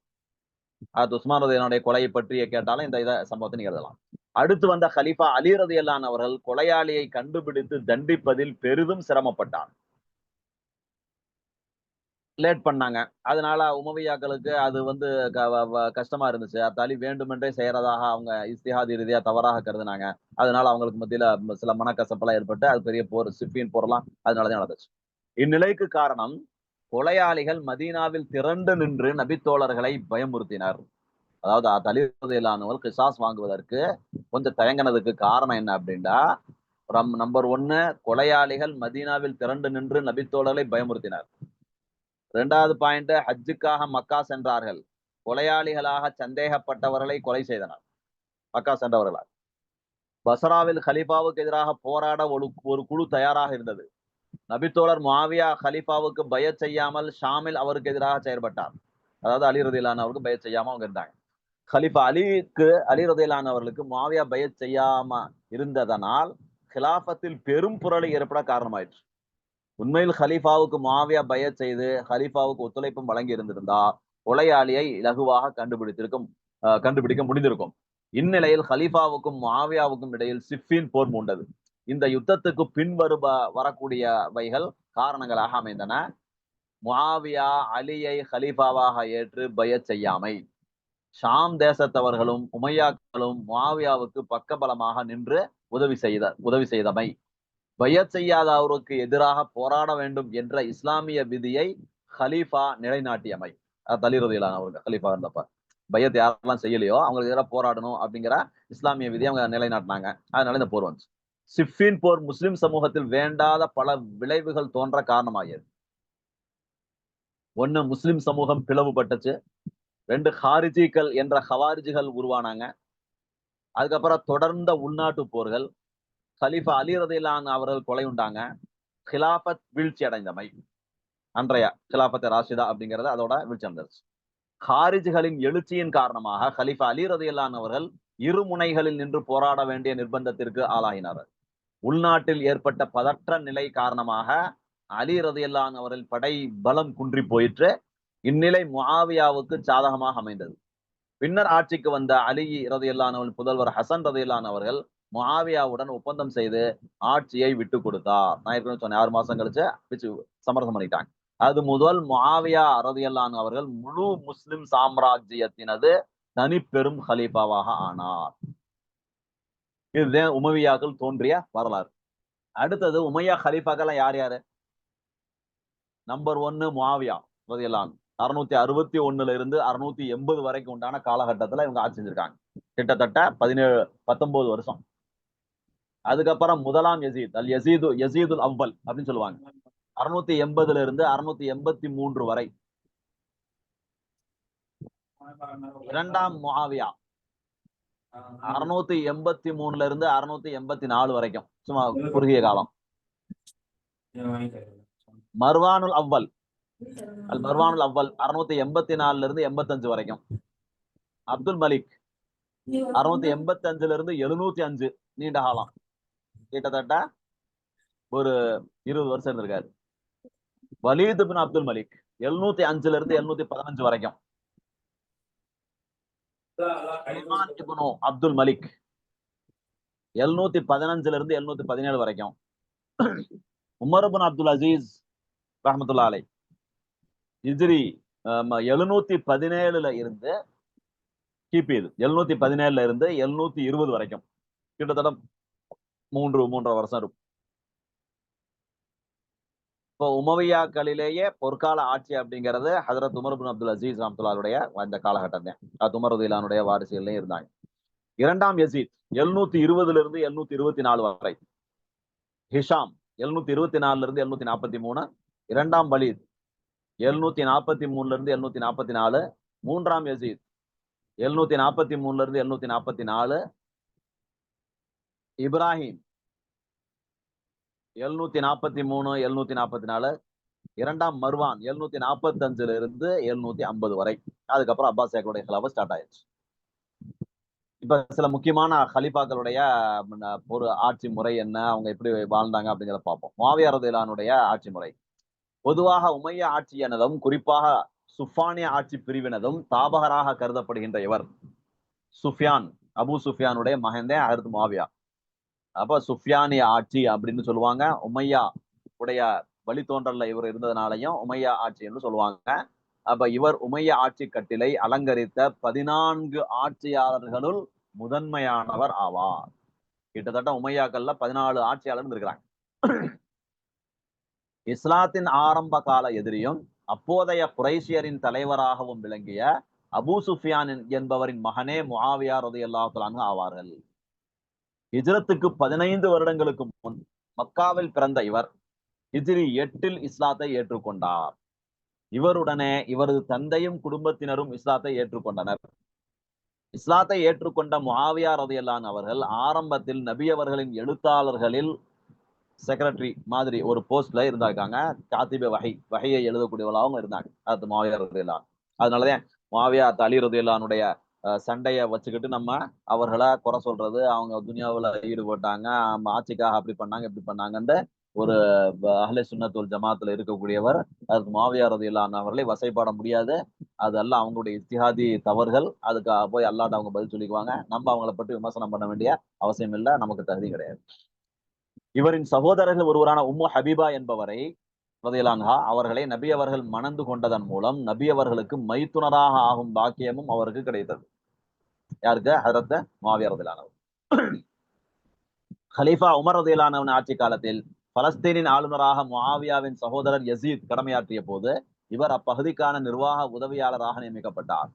[SPEAKER 1] அது உஸ்மான் ரலியல்லாஹு கொலையை பற்றிய கேட்டாலும் இந்த சம்பவத்தை நீங்க எழுதலாம். அடுத்து வந்த கலீஃபா அலி ரலியல்லாஹு அன்ஹு அவர்கள் கொலையாளியை கண்டுபிடித்து தண்டிப்பதில் பெரிதும் சிரமப்பட்டார். லேட் பண்ணாங்க. அதனால உமவியாக்களுக்கு அது வந்து கஷ்டமா இருந்துச்சு. அத்தாலி வேண்டுமென்றே செய்யறதாக அவங்க இஸ்திஹாதி ரீதியா தவறாக கருதுனாங்க. அதனால அவங்களுக்கு மத்தியில சில மனக்கசப்பெல்லாம் ஏற்பட்டு அது பெரிய போர், சிஃபின் போர்லாம் அதனாலதான் நடந்துச்சு. இந்நிலைக்கு காரணம் கொலையாளிகள் மதீனாவில் திரண்டு நின்று நபித்தோழர்களை பயமுறுத்தினர். அதாவது அலி ரலியல்லாஹு அன்ஹு கிசாஸ் வாங்குவதற்கு கொஞ்சம் தயங்கினதுக்கு காரணம் என்ன அப்படின்னா, நம்பர் 1 கொலையாளிகள் மதீனாவில் திரண்டு நின்று நபித்தோழர்களை பயமுறுத்தினர். 2வது பாயிண்ட், ஹஜ்ஜுக்காக மக்கா சென்றார்கள். கொலையாளிகளாக சந்தேகப்பட்டவர்களை கொலை செய்தனர் மக்கா சென்றவர்களால். பஸ்ராவில் கலீஃபாவுக்கு எதிராக போராட ஒரு குழு தயாராக இருந்தது. நபித்தோழர் முஆவியா கலீஃபாவுக்கு பைஅத் செய்யாமல் ஷாமில் அவருக்கு எதிராக செயல்பட்டார். அதாவது அலி ரலியல்லாஹு அன்ஹு அவருக்கு பைஅத் செய்யாம அவங்க இருந்தாங்க. கலீஃபா அலி ரலியல்லாஹு அன்ஹு அவர்களுக்கு முஆவியா பைஅத் செய்யாம இருந்ததனால் கிலாஃபத்தில் பெரும் புரளி ஏற்பட காரணமாயிற்று. உண்மையில் கலீஃபாவுக்கு முஆவியா பைஅத் செய்து கலீஃபாவுக்கு ஒத்துழைப்பும் வழங்கி இருந்திருந்தா கொலையாளியை இலகுவாக கண்டுபிடிக்க முடிந்திருக்கும். இந்நிலையில் கலீஃபாவுக்கும் முஆவியாவுக்கும் இடையில் சிஃபின் போர் மூண்டது. இந்த யுத்தத்துக்கு வரக்கூடியவைகள் காரணங்களாக அமைந்தன. முஆவியா அலியை கலீஃபாவாக ஏற்று பைஅத் செய்யாமை, ஷாம் தேசத்தவர்களும் உமையாக்களும் முஆவியாவுக்கு பக்கபலமாக நின்று உதவி செய்தமை, பைஅத் செய்யாத அவருக்கு எதிராக போராட வேண்டும் என்ற இஸ்லாமிய விதியை கலீஃபா நிலைநாட்டியமை. அலி ரலியல்லாஹு அன்ஹு கலீஃபா இருந்தப்ப பைஅத் யாரெல்லாம் செய்யலையோ அவங்களுக்கு எதிராக போராடணும் அப்படிங்கிற இஸ்லாமிய விதியை அவங்க நிலைநாட்டினாங்க. அதனால இந்த போர் வந்துச்சு. சிஃபின் போர் முஸ்லிம் சமூகத்தில் வேண்டாத பல விளைவுகள் தோன்ற காரணமாகியது. 1, முஸ்லிம் சமூகம் பிளவுபட்டுச்சு. 2, ஹாரிஜிகள் என்ற ஹவாரிஜிகள் உருவானாங்க. அதுக்கப்புறம் தொடர்ந்த உள்நாட்டு போர்கள். கலீஃபா அலி ரலியல்லாஹு அன்ஹு அவர்கள் கொலை உண்டாங்க. ஹிலாஃபத் வீழ்ச்சி அடைந்தமை, அன்றைய ஹிலாஃபத் ராஷிதா அப்படிங்கிறது அதோட வீழ்ச்சி அடைந்துருச்சு. ஹாரிஜ்களின் எழுச்சியின் காரணமாக கலீஃபா அலி ரலியல்லாஹு அன்ஹு அவர்கள் இரு முனைகளில் நின்று போராட வேண்டிய நிர்பந்தத்திற்கு ஆளாகினார். உள்நாட்டில் ஏற்பட்ட பதற்ற நிலை காரணமாக அலி ரலியல்லாஹு அன்ஹு அவர்கள் படை பலம் குன்றி போயிற்று. இந்நிலை முஆவியாவுக்கு சாதகமாக அமைந்தது. பின்னர் ஆட்சிக்கு வந்த அலி ரலியல்லாஹு அன்ஹு புதல்வர் ஹசன் ரலியல்லாஹு அன்ஹு அவர்கள் முஆவியாவுடன் ஒப்பந்தம் செய்து ஆட்சியை விட்டு கொடுத்தார். நான் ஏற்கனவே சொன்னேன் 6 மாசம் கழிச்சு பிச்சு சமரசம் பண்ணிட்டாங்க. அது முதல் முஆவியா ரலியல்லாஹு அன்ஹு அவர்கள் முழு முஸ்லிம் சாம்ராஜ்யத்தினது தனி பெரும் ஹலீஃபாவாக ஆனார். இதுதான் உமவியாக்கள் தோன்றிய வரலாறு. அடுத்தது உமையா ஹலீஃபாக்கள் யார் யாரு? நம்பர் 1 முஆவியா ரலியல்லாஹு அன்ஹு 661 இருந்து 680 வரைக்கும் உண்டான காலகட்டத்துல இவங்க ஆட்சி செஞ்சிருக்காங்க. கிட்டத்தட்ட 19 வருஷம். அதுக்கப்புறம் முதலாம் யசீத் அல் யசீதுல் அவ்வல் அப்படின்னு சொல்லுவாங்க. 680 இருந்து 683 வரை. இரண்டாம் முஆவியா 683 இருந்து 684 வரைக்கும், சும்மா குறுகிய காலம். மர்வானுல் அவ்வல் 684 இருந்து 85 வரைக்கும். அப்துல் மலிக் 685 இருந்து 705, நீண்ட காலம், கிட்டத்தட்ட ஒரு 20 வருஷம் இருந்திருக்காரு. வலீத் பின் அப்துல் மலிக் 705 இருந்து 715 வரைக்கும். அப்துல் மலிக் 715 இருந்து 717 வரைக்கும். உமர் பின் அப்துல் அசீஸ் ரஹ்மத்துல்லாஹி அலைஹி ஹிஜ்ரி 717 இருந்து கிபி 717 இருந்து 720 வரைக்கும், கிட்டத்தட்ட 3.5 வருஷம் இருக்கும். இப்போ உமவியாக்களிலேயே பொற்கால ஆட்சி அப்படிங்கிறது ஹஜரத் உமர் பின் அப்துல் அசீஸ் ரஹ்மத்துல்லாஹியுடைய அந்த காலகட்டம் தான். அது உமர் ரலியல்லாஹு அன்ஹுடைய வாரிசுகளே இருந்தாங்க. இரண்டாம் யசீத் 720 இருந்து 724 வரை. ஹிஷாம் 724 இருந்து 743. இரண்டாம் வலீத் 743 இருந்து 744. மூன்றாம் யசீத் 743 இருந்து 744. இப்ராஹிம் 743 744. இரண்டாம் மர்வான் 745 இருந்து 750 வரை. அதுக்கப்புறம் அப்பாசியாக்களுடைய ஹிலாஃபத் ஸ்டார்ட் ஆயிடுச்சு. இப்ப சில முக்கியமான ஹலீஃபாக்களுடைய ஒரு ஆட்சி முறை என்ன, அவங்க எப்படி வாழ்ந்தாங்க அப்படிங்கிறத பார்ப்போம். முஆவியா ரலியல்லாஹு அன்ஹுடைய ஆட்சி முறை. பொதுவாக உமையா ஆட்சி எனதும் குறிப்பாக சுஃபானிய ஆட்சி பிரிவினதும் தாபகராக கருதப்படுகின்ற இவர் சுஃபியான், அபு சுஃபியானுடைய மகன்தான் ஹஜ்ரத் முஆவியா. அப்ப சுஃபியானிய ஆட்சி அப்படின்னு சொல்லுவாங்க. உமையா உடைய வழித்தோன்றல்ல இவர் இருந்ததுனாலையும் உமையா ஆட்சி என்று சொல்லுவாங்க. அப்ப இவர் உமையா ஆட்சி கட்டிலை அலங்கரித்த 14 ஆட்சியாளர்களுள் முதன்மையானவர் ஆவார். கிட்டத்தட்ட உமையாக்கள்ல 14 ஆட்சியாளர்கள் இருக்கிறாங்க. இஸ்லாத்தின் ஆரம்ப கால எதிரியும் அப்போதைய குறைஷியரின் தலைவராகவும் விளங்கிய அபு சுஃபியான் என்பவரின் மகனே முஆவியா ரலியல்லாஹு அன்ஹு ஆவார்கள். ஹிஜ்ரத்துக்கு 15 வருடங்களுக்கு முன் மக்காவில் பிறந்த இவர் ஹிஜ்ரி 8 இஸ்லாத்தை ஏற்றுக்கொண்டார். இவருடனே இவரது தந்தையும் குடும்பத்தினரும் இஸ்லாத்தை ஏற்றுக்கொண்டனர். இஸ்லாத்தை ஏற்றுக்கொண்ட முஆவியா ரலியல்லாஹு அன்ஹு அவர்கள் ஆரம்பத்தில் நபி அவர்களின் எழுத்தாளர்களில் செக்ரட்டரி மாதிரி ஒரு போஸ்ட்ல இருந்தாங்க. காத்திபே வஹியை எழுதக்கூடியவளாகவும் இருந்தாங்க அது முஆவியா ரலியல்லாஹு அன்ஹு. அதனாலதான் முஆவியா அலி ரலியல்லாஹு அன்ஹுடைய சண்டையை வச்சுக்கிட்டு நம்ம அவர்களை குறை சொல்றது, அவங்க துனியாவுல ஈடுபட்டாங்க, ஆட்சிக்காக அப்படி பண்ணாங்க இப்படி பண்ணாங்கன்னு ஒரு அஹ்லே சுன்னத் வல் ஜமாத்துல இருக்கக்கூடியவர் அதுக்கு முஆவியா ரலியல்லாஹு அன்ஹு அவர்களை வசைப்பாட முடியாது. அதெல்லாம் அவங்களுடைய இஜ்திஹாதி தவறுகள். அதுக்கு போய் அல்லாஹ்ட்ட அவங்க பதில் சொல்லிக்குவாங்க. நம்ம அவங்களை பற்றி விமர்சனம் பண்ண வேண்டிய அவசியம் இல்லை, நமக்கு தகுதி கிடையாது. இவரின் சகோதரர்கள் ஒருவரான உம்மு ஹபீபா என்பவரை ரலியல்லாஹு அன்ஹா அவர்களை நபி அவர்கள் மணந்து கொண்டதன் மூலம் நபி அவர்களுக்கு மைத்துனராக ஆகும் பாக்கியமும் அவருக்கு கிடைத்தது. யாருக்கு? ஹஜ்ரத் முஆவியா ரலியல்லாஹு அன்ஹு. கலீஃபா உமர் ரலியல்லாஹு அன்ஹு ஆட்சி காலத்தில் பலஸ்தீனின் ஆளுநராக முஆவியாவின் சகோதரர் யசீத் கடமையாற்றிய போது இவர் அப்பகுதிக்கான நிர்வாக உதவியாளராக நியமிக்கப்பட்டார்.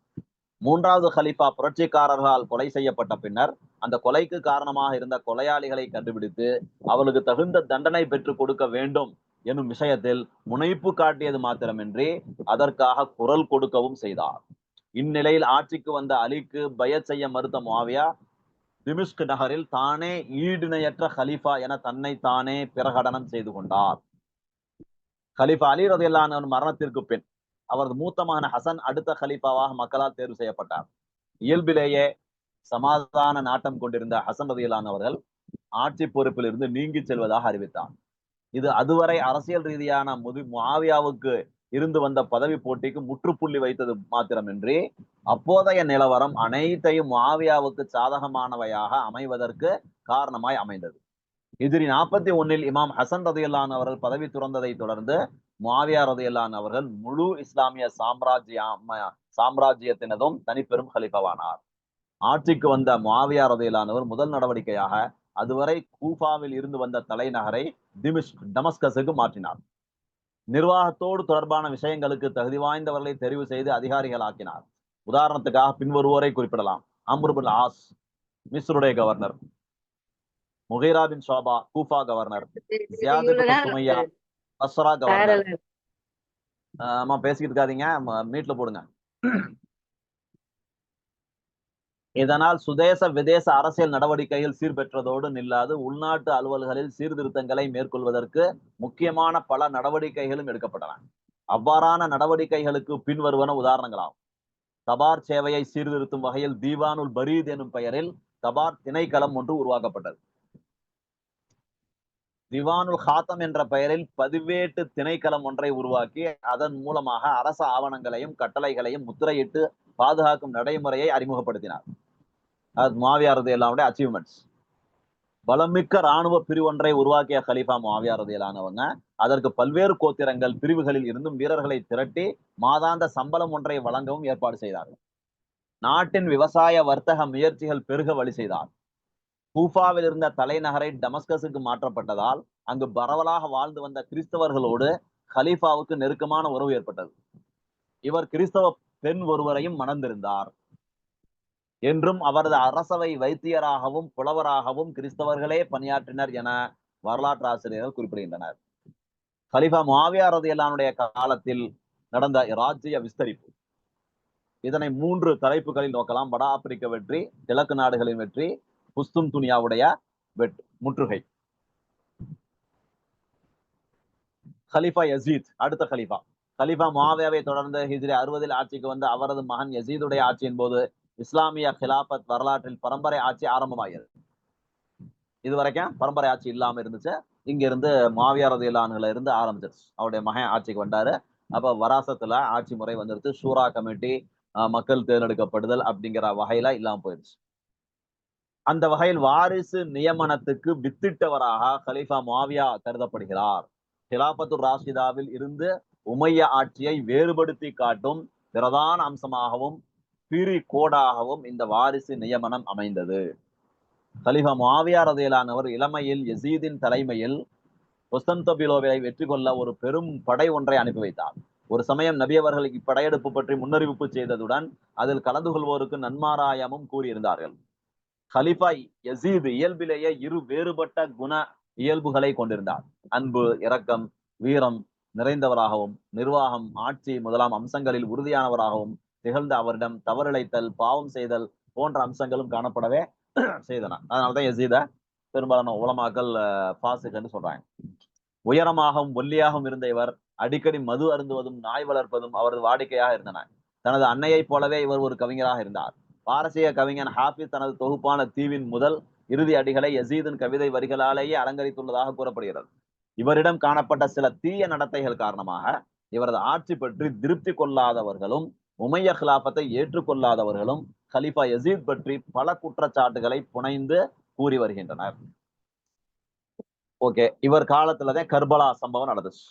[SPEAKER 1] மூன்றாவது கலீஃபா புரட்சிக்காரர்களால் கொலை செய்யப்பட்ட பின்னர் அந்த கொலைக்கு காரணமாக இருந்த கொலையாளிகளை கண்டுபிடித்து அவர்களுக்கு தகுந்த தண்டனை பெற்றுக் கொடுக்க வேண்டும் எனும் விஷயத்தில் முனைப்பு காட்டியது மாத்திரமின்றி அதற்காக குரல் கொடுக்கவும் செய்தார். இந்நிலையில் ஆட்சிக்கு வந்த அலிக்கு பைஅத் செய்ய மறுத்த முஆவியா திமிஷ்க் நகரில் தானே ஈடிணையற்ற ஹலீஃபா என தன்னை தானே பிரகடனம் செய்து கொண்டார். ஹலீஃபா அலி ரலியல்லாஹு அன்ஹு மரணத்திற்கு பின் அவரது மூத்த மகன் ஹசன் அடுத்த ஹலீஃபாவாக மக்களால் தேர்வு செய்யப்பட்டார். இயல்பிலேயே சமாதான நாட்டம் கொண்டிருந்த ஹசன் ரலியல்லாஹு அன்ஹு அவர்கள் ஆட்சி பொறுப்பில் இருந்து நீங்கி செல்வதாக அறிவித்தார். இது அதுவரை அரசியல் ரீதியான முஆவியாவுக்கு இருந்து வந்த பதவி போட்டிக்கு முற்றுப்புள்ளி வைத்தது மாத்திரமின்றி அப்போதைய நிலவரம் அனைத்தையும் முஆவியாவுக்கு சாதகமானவையாக அமைவதற்கு காரணமாய் அமைந்தது. ஹிஜ்ரி 41 இமாம் ஹசன் ரலியல்லாஹு அன்ஹு அவர்கள் பதவி துறந்ததை தொடர்ந்து முஆவியா ரலியல்லாஹு அன்ஹு அவர்கள் முழு இஸ்லாமிய சாம்ராஜ்யத்தினதும் தனிப்பெரும் ஹலீஃபாவானார். ஆட்சிக்கு வந்த முஆவியா ரலியல்லாஹு அன்ஹு முதல் நடவடிக்கையாக அதுவரை கூஃபாவில் இருந்து வந்த தலைநகரை டமஸ்கஸுக்கு மாற்றினார். நிர்வாகத்தோடு தொடர்பான விஷயங்களுக்கு தகுதி வாய்ந்தவர்களை தெரிவு செய்து அதிகாரிகளாக்கினார். உதாரணத்துக்காக பின்வருவோரை குறிப்பிடலாம். அம்ர் பின் ஆஸ் மிஸ்ருடைய கவர்னர், முகைரா பின் ஷோபா கூஃபா கவர்னர், ஜியாத் பின் சுமையா பஸ்ரா கவர்னர். ஆமா பேசிக்கிட்டு இருக்காதீங்க, மீட்ல போடுங்க. இதனால் சுதேச விதேச அரசியல் நடவடிக்கைகள் சீர்பெற்றதோடு நில்லாது உள்நாட்டு அலுவல்களில் சீர்திருத்தங்களை மேற்கொள்வதற்கு முக்கியமான பல நடவடிக்கைகளும் எடுக்கப்பட்டன. அவ்வாறான நடவடிக்கைகளுக்கு பின்வருவன உதாரணங்களாகும். தபார் சேவையை சீர்திருத்தும் வகையில் தீவானுல் பரீத் எனும் பெயரில் தபார் திணைக்களம் ஒன்று உருவாக்கப்பட்டது. திவானுல் ஹாத்தம் என்ற பெயரில் பதிவேட்டு திணைக்களம் ஒன்றை உருவாக்கி அதன் மூலமாக அரச ஆவணங்களையும் கட்டளைகளையும் முத்திரையிட்டு பாதுகாக்கும் நடைமுறையை அறிமுகப்படுத்தினார். அது முஆவியா ரலியல்லாஹு அன்ஹுடைய அச்சீவ்மெண்ட்ஸ். பலமிக்க இராணுவ பிரிவொன்றை உருவாக்கிய ஹலீஃபா முஆவியா ரலியல்லாஹு அன்ஹு அதற்கு பல்வேறு கோத்திரங்கள் பிரிவுகளில் இருந்தும் வீரர்களை திரட்டி மாதாந்த சம்பளம் ஒன்றை வழங்கவும் ஏற்பாடு செய்தார்கள். நாட்டின் விவசாய வர்த்தக முயற்சிகள் பெருக வழி செய்தார். கூஃபாவில் இருந்த தலைநகரை டமஸ்கஸுக்கு மாற்றப்பட்டதால் அங்கு பரவலாக வாழ்ந்து வந்த கிறிஸ்தவர்களோடு ஹலீஃபாவுக்கு நெருக்கமான உறவு ஏற்பட்டது. இவர் கிறிஸ்தவ பெண் ஒருவரையும் மணந்திருந்தார் என்றும் அவரது அரசவை வைத்தியராகவும் புலவராகவும் கிறிஸ்தவர்களே பணியாற்றினர் என வரலாற்று ஆசிரியர்கள் குறிப்பிடுகின்றனர். ஹலீஃபா முஆவியா ரலியல்லாஹு அன்ஹுடைய காலத்தில் நடந்த இராஜ்ஜிய விஸ்தரிப்பு. இதனை 3 தலைப்புகளில் நோக்கலாம். வட ஆப்பிரிக்க வெற்றி, கிழக்கு நாடுகளின் வெற்றி, குஸ்தும் துனியாவுடைய முற்றுகை. ஹலீஃபா யசீத் அடுத்த ஹலீஃபா. ஹலீஃபா முஆவியாவை தொடர்ந்து ஹிஜ்ரி 60 ஆட்சிக்கு வந்த அவரது மகன் யசீதுடைய ஆட்சியின் போது இஸ்லாமிய கிலாபத் வரலாற்றில் பரம்பரை ஆட்சி ஆரம்பமாகிறது. இதுவரைக்கும் பரம்பரை ஆட்சி இல்லாம இருந்துச்சு. இங்க இருந்து முஆவியா ரலியல்லாஹு அன்ஹுல இருந்து ஆரம்பிச்சிருச்சு. அவருடைய மகன் ஆட்சிக்கு வந்தாரு. அப்ப வராசத்துல ஆட்சி முறை வந்துருச்சு. ஷூரா கமிட்டி, மக்கள் தேர்ந்தெடுக்கப்படுதல் அப்படிங்கிற வகையில இல்லாம போயிடுச்சு. அந்த வகையில் வாரிசு நியமனத்துக்கு வித்திட்டவராக ஹலீஃபா முஆவியா கருதப்படுகிறார். கிலாபத்துர் ராஷிதாவில் இருந்து உமையா ஆட்சியை வேறுபடுத்தி காட்டும் பிரதான அம்சமாகவும் பிரி கோடாகவும் இந்த வாரிசு நியமனம் அமைந்தது. ஹலீஃபா முஆவியா ரலியல்லாஹு அன்ஹு இளமையில் யசீதின் தலைமையில் கொஸ்தந்தோபிலோவை வெற்றி கொள்ள ஒரு பெரும் படை ஒன்றை அனுப்பி வைத்தார். ஒரு சமயம் நபி அவர்கள் இப்படையெடுப்பு பற்றி முன்னறிவிப்பு செய்ததுடன் அதில் கலந்து கொள்வோருக்கு நன்மாராயமும் கூறியிருந்தார்கள். ஹலீஃபா யசீத் இயல்பிலேயே 2 வேறுபட்ட குண இயல்புகளை கொண்டிருந்தார். அன்பு, இரக்கம், வீரம் நிறைந்தவராகவும் நிர்வாகம், ஆட்சி முதலாம் அம்சங்களில் உறுதியானவராகவும் திகழ்ந்த அவரிடம் தவறிழைத்தல், பாவம் செய்தல் போன்ற அம்சங்களும் காணப்படவே செய்தன. அதனால்தான் யசீத பெரும்பாலான உலமாக்கள் ஃபாசிக் என்று சொல்றாங்க. உயரமாகவும் ஒல்லியாகவும் இருந்த இவர் அடிக்கடி மது அருந்துவதும் நாய் வளர்ப்பதும் அவரது வாடிக்கையாக இருந்தன. தனது அன்னையைப் போலவே இவர் ஒரு கவிஞராக இருந்தார். பாரசீக கவிஞன் ஹாஃபிஸ் தனது தொகுப்பான தீவின் முதல் இறுதி அடிகளை யசீதின் கவிதை வரிகளாலேயே அலங்கரித்துள்ளதாக கூறப்படுகிறது. இவரிடம் காணப்பட்ட சில தீய நடத்தைகள் காரணமாக இவரது ஆட்சி பற்றி திருப்தி கொள்ளாதவர்களும் உமையா கிலாபத்தை ஏற்றுக்கொள்ளாதவர்களும் ஹலீஃபா யசீத் பற்றி பல குற்றச்சாட்டுகளை புனைந்து கூறி வருகின்றனர். ஓகே, இவர் காலத்துலதான் கர்பலா சம்பவம் நடந்துச்சு.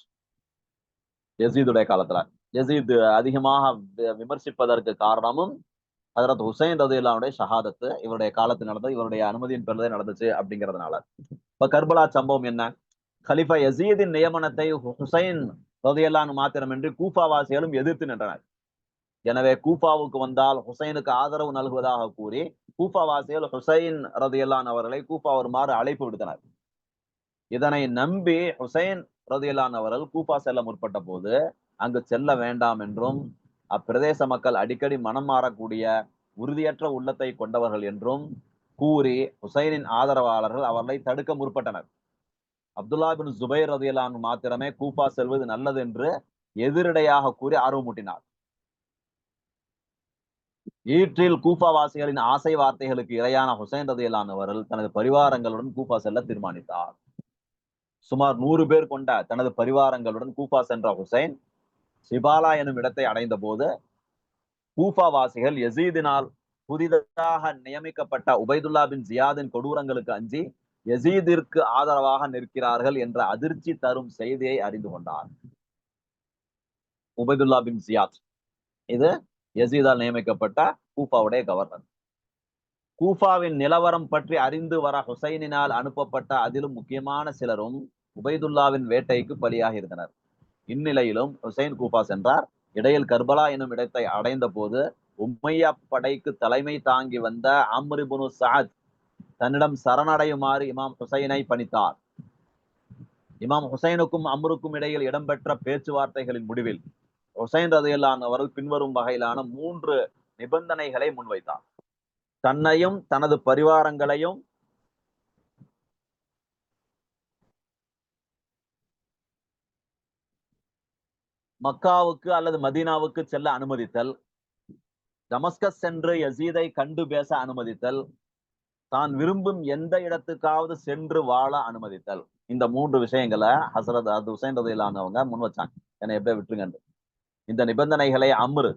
[SPEAKER 1] யசீதுடைய காலத்துல யசீத் அதிகமாக விமர்சிப்பதற்கு காரணமும் ஹஜ்ரத் ஹுசைன் ரலியல்லாஹு அன்ஹுடைய ஷஹாதத்து இவருடைய காலத்தில் நடந்தது, இவருடைய அனுமதியின் பேரில் நடந்துச்சு அப்படிங்கிறதுனால. இப்ப கர்பலா சம்பவம் என்ன? ஹலீஃபா யசீதின் நியமனத்தை ஹுசைன் ரலியல்லாஹு அன்ஹு மாத்திரமின்றி கூஃபாவாசிகளும் எதிர்த்து நின்றனர். எனவே கூஃபாவுக்கு வந்தால் ஹுசைனுக்கு ஆதரவு நல்குவதாக கூறி கூஃபாவாசிகள் ஹுசைன் ரலியல்லாஹு அன்ஹு அவர்களை கூஃபா வருமாறு அழைப்பு விடுத்தனர். இதனை நம்பி ஹுசைன் ரலியல்லாஹு அன்ஹு அவர்கள் கூஃபா செல்ல முற்பட்ட போது அங்கு செல்ல வேண்டாம் என்றும் அப்பிரதேச மக்கள் அடிக்கடி மனம் மாறக்கூடிய உறுதியற்ற உள்ளத்தை கொண்டவர்கள் என்றும் கூறி ஹுசைனின் ஆதரவாளர்கள் அவர்களை தடுக்க முற்பட்டனர். அப்துல்லா பின் ஜுபைர் ரலியல்லாஹு அன்ஹு மாத்திரமே கூஃபா செல்வது நல்லது என்று எதிரடையாக கூறி ஆர்வமூட்டினார். ஈற்றில் கூஃபா வாசிகளின் ஆசை வார்த்தைகளுக்கு இரையான ஹுசைன் ரலியல்லாஹு அன்ஹு அவர்கள் தனது பரிவாரங்களுடன் கூஃபா செல்ல தீர்மானித்தார். சுமார் 100 பேர் கொண்ட தனது பரிவாரங்களுடன் கூஃபா சென்ற ஹுசைன் சிபாலா எனும் இடத்தை அடைந்த போது கூஃபா வாசிகள் யசீதினால் புதிதாக நியமிக்கப்பட்ட உபைதுல்லா பின் ஜியாதின் கொடூரங்களுக்கு அஞ்சி யசீதிற்கு ஆதரவாக நிற்கிறார்கள் என்ற அதிர்ச்சி தரும் செய்தியை அறிந்து கொண்டார். உபைதுல்லா பின் ஜியாத் இது யசீதால் நியமிக்கப்பட்ட கூஃபாவுடைய கவர்னர். கூஃபாவின் நிலவரம் பற்றி அறிந்து வர ஹுசைனினால் அனுப்பப்பட்ட அதிலும் முக்கியமான சிலரும் உபைதுல்லாவின் வேட்டைக்கு பலியாக இருந்தனர். இந்நிலையிலும் ஹுசைன் கூஃபா சென்றார். இடையில் கர்பலா எனும் இடத்தை அடைந்த போது உம்மையா படைக்கு தலைமை தாங்கி வந்த அம்ர் இப்னு சஅத் தன்னிடம் சரணடையுமாறு இமாம் ஹுசைனை பணித்தார். இமாம் ஹுசைனுக்கும் அம்ருக்கும் இடையில் இடம்பெற்ற பேச்சுவார்த்தைகளின் முடிவில் ஹுசைன் ரலியல்லாஹு அன்ஹு அவர்கள் பின்வரும் வகையிலான 3 நிபந்தனைகளை முன்வைத்தார். தன்னையும் தனது பரிவாரங்களையும் மக்காவுக்கு அல்லது மதீனாவுக்கு செல்ல அனுமதித்தல், டமஸ்கஸ் சென்று யசீதை கண்டு பேச அனுமதித்தல், தான் விரும்பும் எந்த இடத்துக்காவது சென்று வாழ அனுமதித்தல். இந்த 3 விஷயங்களை ஹசரத் ஹுசைன் ரலியல்லாஹு அன்ஹு அவங்க முன் வச்சாங்க. என்னை எப்படியே விட்டுருங்க. இந்த நிபந்தனைகளை அம்ர்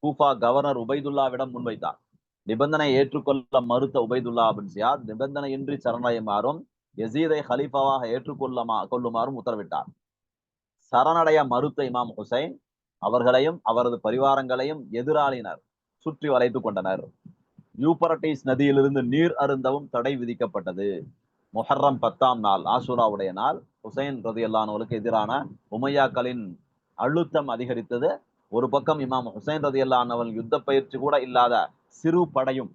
[SPEAKER 1] கூஃபா கவர்னர் உபைதுல்லாவிடம் முன்வைத்தார். நிபந்தனை ஏற்றுக்கொள்ள மறுத்த உபைதுல்லா பின் ஜியாத் நிபந்தனையின்றி சரணடையுமாறும் யசீதை ஹலீஃபாவாக கொள்ளுமாறும் உத்தரவிட்டார். சரணடைய மறுத்த இமாம் ஹுசைன் அவர்களையும் அவரது பரிவாரங்களையும் எதிராளியினர் சுற்றி வளைத்துக் கொண்டனர். யூப்பரட்டிஸ் நதியிலிருந்து நீர் அருந்தவும் தடை விதிக்கப்பட்டது. முஹர்ரம் 10ஆம் நாள் ஆஷூராவுடைய நாள் ஹுசைன் ரலியல்லாஹு அன்ஹுவுக்கு எதிரான உமையாக்களின் அழுத்தம் அதிகரித்தது. ஒரு பக்கம் இமாம் ஹுசைன் ரலியல்லாஹு அன்ஹு யுத்த பயிற்சி கூட இல்லாத சிறு படையும்,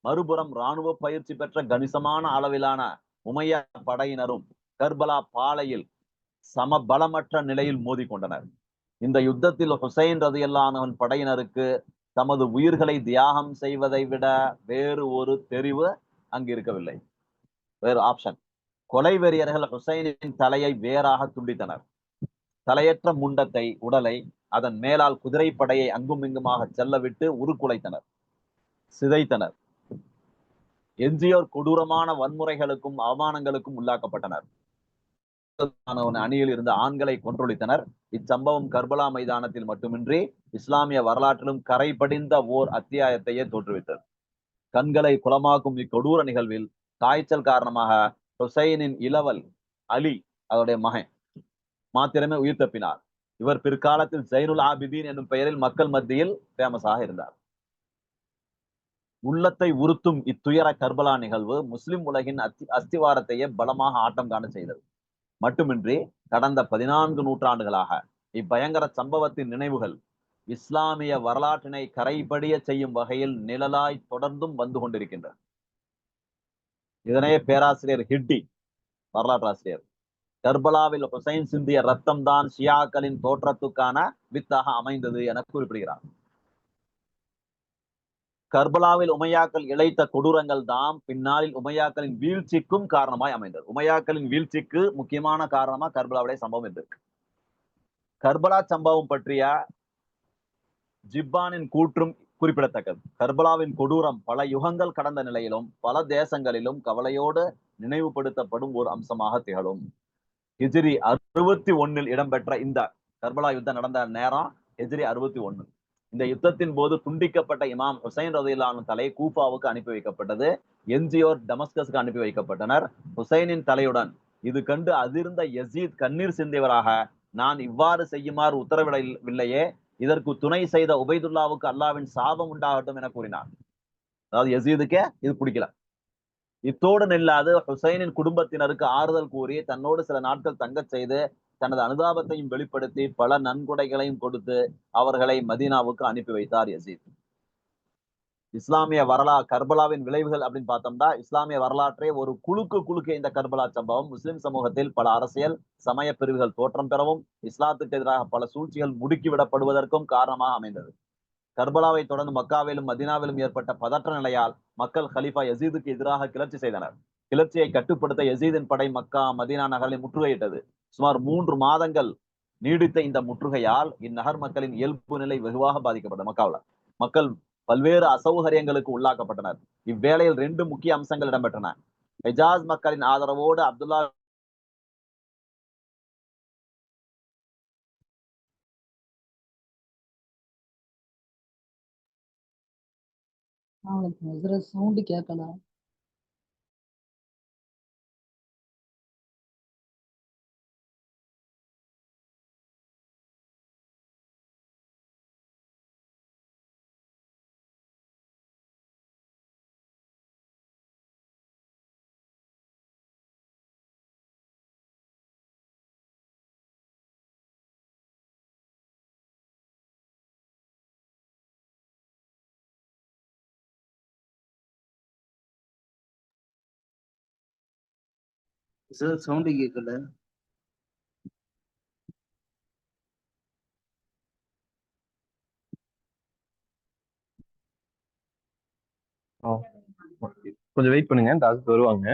[SPEAKER 1] மறுபுறம் இராணுவ பயிற்சி பெற்ற கணிசமான அளவிலான உமையா படையினரும் கர்பலா பாலையில் சமபலமற்ற நிலையில் மோதி கொண்டனர். இந்த யுத்தத்தில் ஹுசைன் ரலியல்லாஹு அன்ஹு படையினருக்கு தமது உயிர்களை தியாகம் செய்வதை விட வேறு ஒரு தெரிவு அங்கு இருக்கவில்லை. வேறு ஆப்ஷன். கொலை வெறியர்கள் ஹுசைனின் தலையை வேறாக துண்டித்தனர். தலையற்ற முண்டத்தை உடலை அதன் மேலால் குதிரைப்படையை அங்கும் இங்குமாக செல்ல விட்டு உருக்குலைத்தனர், சிதைத்தனர். எஞ்சியோர் கொடூரமான வன்முறைகளுக்கும் அவமானங்களுக்கும் உள்ளாக்கப்பட்டனர். அணியில் இருந்த ஆண்களை கொன்றொழித்தனர். இச்சம்பவம் கர்பலா மைதானத்தில் மட்டுமின்றி இஸ்லாமிய வரலாற்றிலும் கரை படிந்த ஓர் அத்தியாயத்தையே தோற்றுவித்தது. கண்களை குளமாக்கும் இக்கொடூர நிகழ்வில் காய்ச்சல் காரணமாக ஹுசைனின் இளவல் அலி அவருடைய மகன் மாத்திரமே உயிர் தப்பினார். இவர் பிற்காலத்தில் ஜைனுல் ஆபிதீன் என்னும் பெயரில் மக்கள் மத்தியில் ஃபேமஸாக இருந்தார். உள்ளத்தை உறுத்தும் இத்துயர கர்பலா நிகழ்வு முஸ்லிம் உலகின் அஸ்திவாரத்தையே பலமாக ஆட்டம் காண செய்தது. மட்டுமின்றி கடந்த 14 நூற்றாண்டுகளாக இப்பயங்கர சம்பவத்தின் நினைவுகள் இஸ்லாமிய வரலாற்றினை கரைபடிய செய்யும் வகையில் நிழலாய் தொடர்ந்தும் வந்து கொண்டிருக்கின்றன. இதனையே பேராசிரியர் ஹிட்டி, வரலாற்று ஆசிரியர், கர்பலாவில் ஹுசைன் சிந்திய ரத்தம் தான் ஷியாக்களின் தோற்றத்துக்கான வித்தாக அமைந்தது என குறிப்பிடுகிறார். கர்பலாவில் உமையாக்கள் இழைத்த கொடூரங்கள் தான் பின்னாளில் உமையாக்களின் வீழ்ச்சிக்கும் காரணமாய் அமைந்தது. உமையாக்களின் வீழ்ச்சிக்கு முக்கியமான காரணமா கர்பலாவுடைய சம்பவம் இருக்கு. கர்பலா சம்பவம் பற்றிய ஜிப்பானின் கூற்றும் குறிப்பிடத்தக்கது. கர்பலாவின் கொடூரம் பல யுகங்கள் கடந்த நிலையிலும் பல தேசங்களிலும் கவலையோடு நினைவுபடுத்தப்படும் ஒரு அம்சமாக திகழும். ஹிஜ்ரி 61 இடம்பெற்ற இந்த கர்பலா யுத்தம் நடந்த நேரம் ஹிஜ்ரி 61. இந்த யுத்தத்தின் போது துண்டிக்கப்பட்ட இமாம் ஹுசைன் ரலியல்லாஹு அன்ஹு தலை கூஃபாவுக்கு அனுப்பி வைக்கப்பட்டது. எஞ்சியோர் டமஸ்கஸுக்கு அனுப்பி வைக்கப்பட்டனர். ஹுசைனின் தலையுடன் இது கண்டு அதிர்ந்த யசீத் கண்ணீர் சிந்தியவராக, நான் இவ்வாறு செய்யுமாறு உத்தரவிடவில்லையே, இதற்கு துணை செய்த உபைதுல்லாவுக்கு அல்லாவின் சாபம் உண்டாகட்டும் என கூறினார். அதாவது யசீதுக்கே இது பிடிக்கல. இத்தோடு நில்லாது ஹுசைனின் குடும்பத்தினருக்கு ஆறுதல் கூறி தன்னோடு சில நாட்கள் தங்கச் செய்து தனது அனுதாபத்தையும் வெளிப்படுத்தி பல நன்கொடைகளையும் கொடுத்து அவர்களை மதீனாவுக்கு அனுப்பி வைத்தார் யசீத். இஸ்லாமிய கர்பலாவின் விளைவுகள் அப்படின்னு பார்த்தோம்னா, இஸ்லாமிய வரலாற்றை ஒரு குலுக்கிய இந்த கர்பலா சம்பவம் முஸ்லிம் சமூகத்தில் பல அரசியல் சமய பிரிவுகள் தோற்றம் பெறவும் இஸ்லாத்துக்கு எதிராக பல சூழ்ச்சிகள் முடுக்கிவிடப்படுவதற்கும் காரணமாக அமைந்தது. கர்பலாவை தொடர்ந்து மக்காவிலும் மதினாவிலும் ஏற்பட்ட பதற்ற நிலையால் மக்கள் ஹலீஃபா யசீதுக்கு எதிராக கிளர்ச்சி செய்தனர். கிளர்ச்சியை கட்டுப்படுத்த யசீதின் படை மக்கா மதீனா நகரை முற்றுகையிட்டது. சுமார் 3 மாதங்கள் நீடித்த இந்த முற்றுகையால் இந்நகர் மக்களின் இயல்பு நிலை வெகுவாக பாதிக்கப்பட்டது. மக்காவில் மக்கள் பல்வேறு அசௌகரியங்களுக்கு உள்ளாக்கப்பட்டனர். இவ்வேளையில் 2 முக்கிய அம்சங்கள் இடம்பெற்றன. ஹிஜாஸ் மக்களின் ஆதரவோடு அப்துல்லா
[SPEAKER 9] அவனுக்கு சவுண்ட் கேட்கல.
[SPEAKER 7] சார் சவுண்ட் கேட்கல.
[SPEAKER 8] கொஞ்சம் வெயிட் பண்ணுங்க, டாக்டர் வருவாங்க.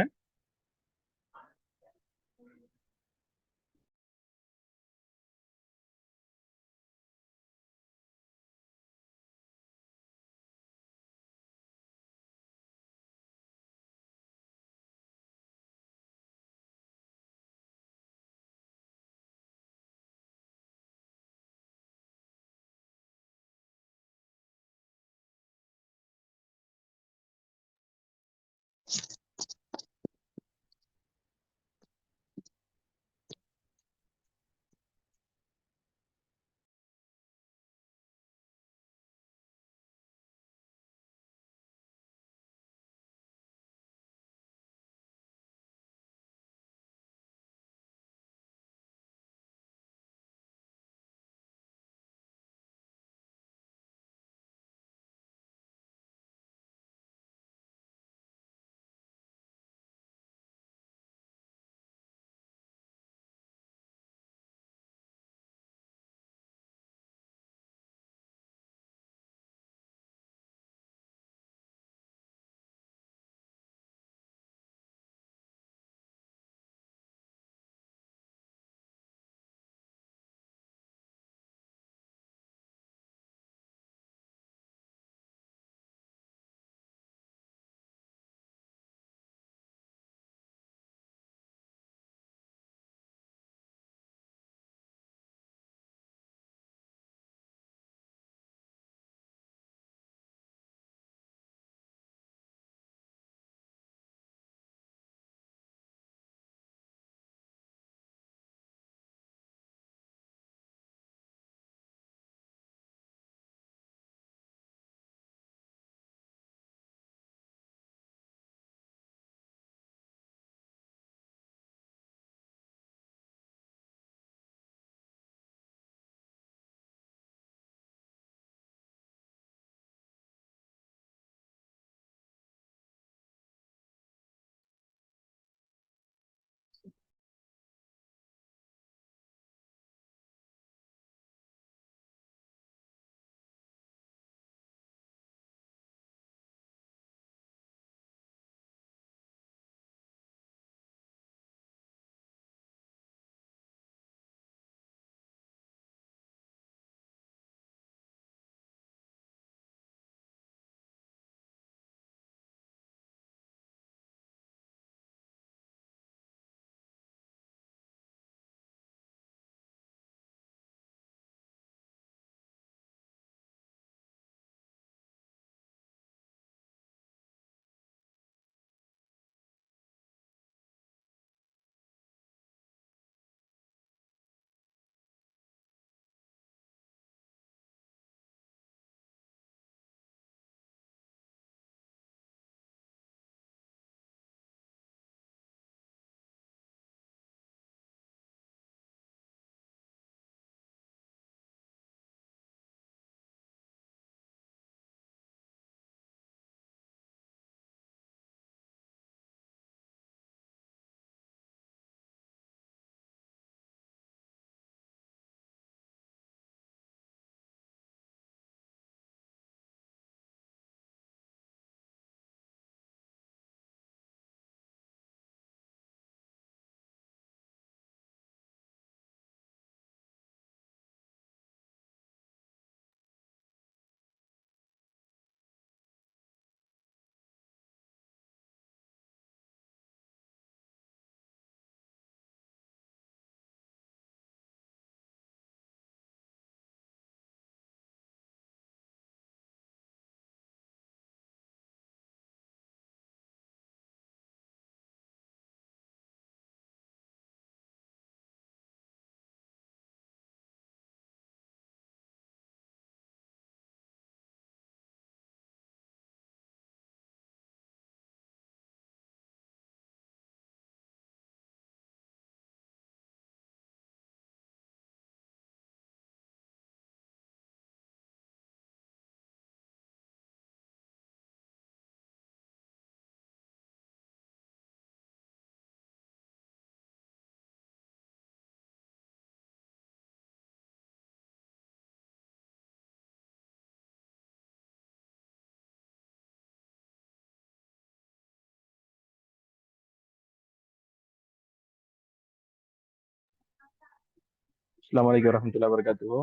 [SPEAKER 8] அஸ்ஸலாமு அலைக்கும் வரஹ்மத்துல்லாஹி வபரகாத்துஹு.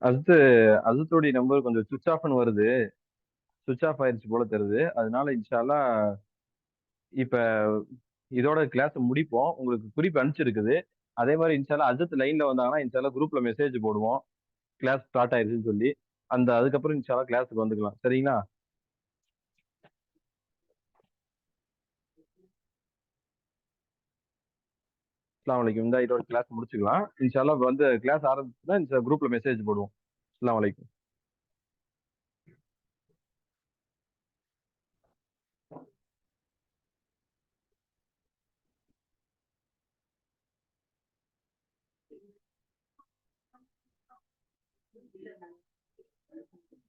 [SPEAKER 8] அடுத்து அசத்துடைய நம்பர் கொஞ்சம் சுவிட்ச் ஆஃப்னு வருது. சுவிட்ச் ஆஃப் ஆயிருச்சு போல தெரியுது. அதனால இன்ஷா அல்லாஹ் இப்ப இதோட கிளாஸ் முடிப்போம். உங்களுக்கு குறிப்பு அனுப்பிச்சிருக்குது. அதே மாதிரி இன்ஷா அல்லாஹ் அஜத் லைன்ல வந்தாங்கன்னா இன்ஷா அல்லாஹ் குரூப்ல மெசேஜ் போடுவோம். கிளாஸ் ஸ்டார்ட் ஆயிருச்சுன்னு சொல்லி. அதுக்கப்புறம் இன்ஷா அல்லாஹ் கிளாஸுக்கு வந்துக்கலாம். சரிங்களா? அஸ்ஸலாமு அலைக்கும். இதோட கிளாஸ் முடிச்சுக்கலாம். இன்ஷா அல்லாஹ் வந்து கிளாஸ் ஆரம்பிச்சுன்னா இந்த குரூப்ல மெசேஜ் போடுவோம். அஸ்ஸலாமு அலைக்கும்.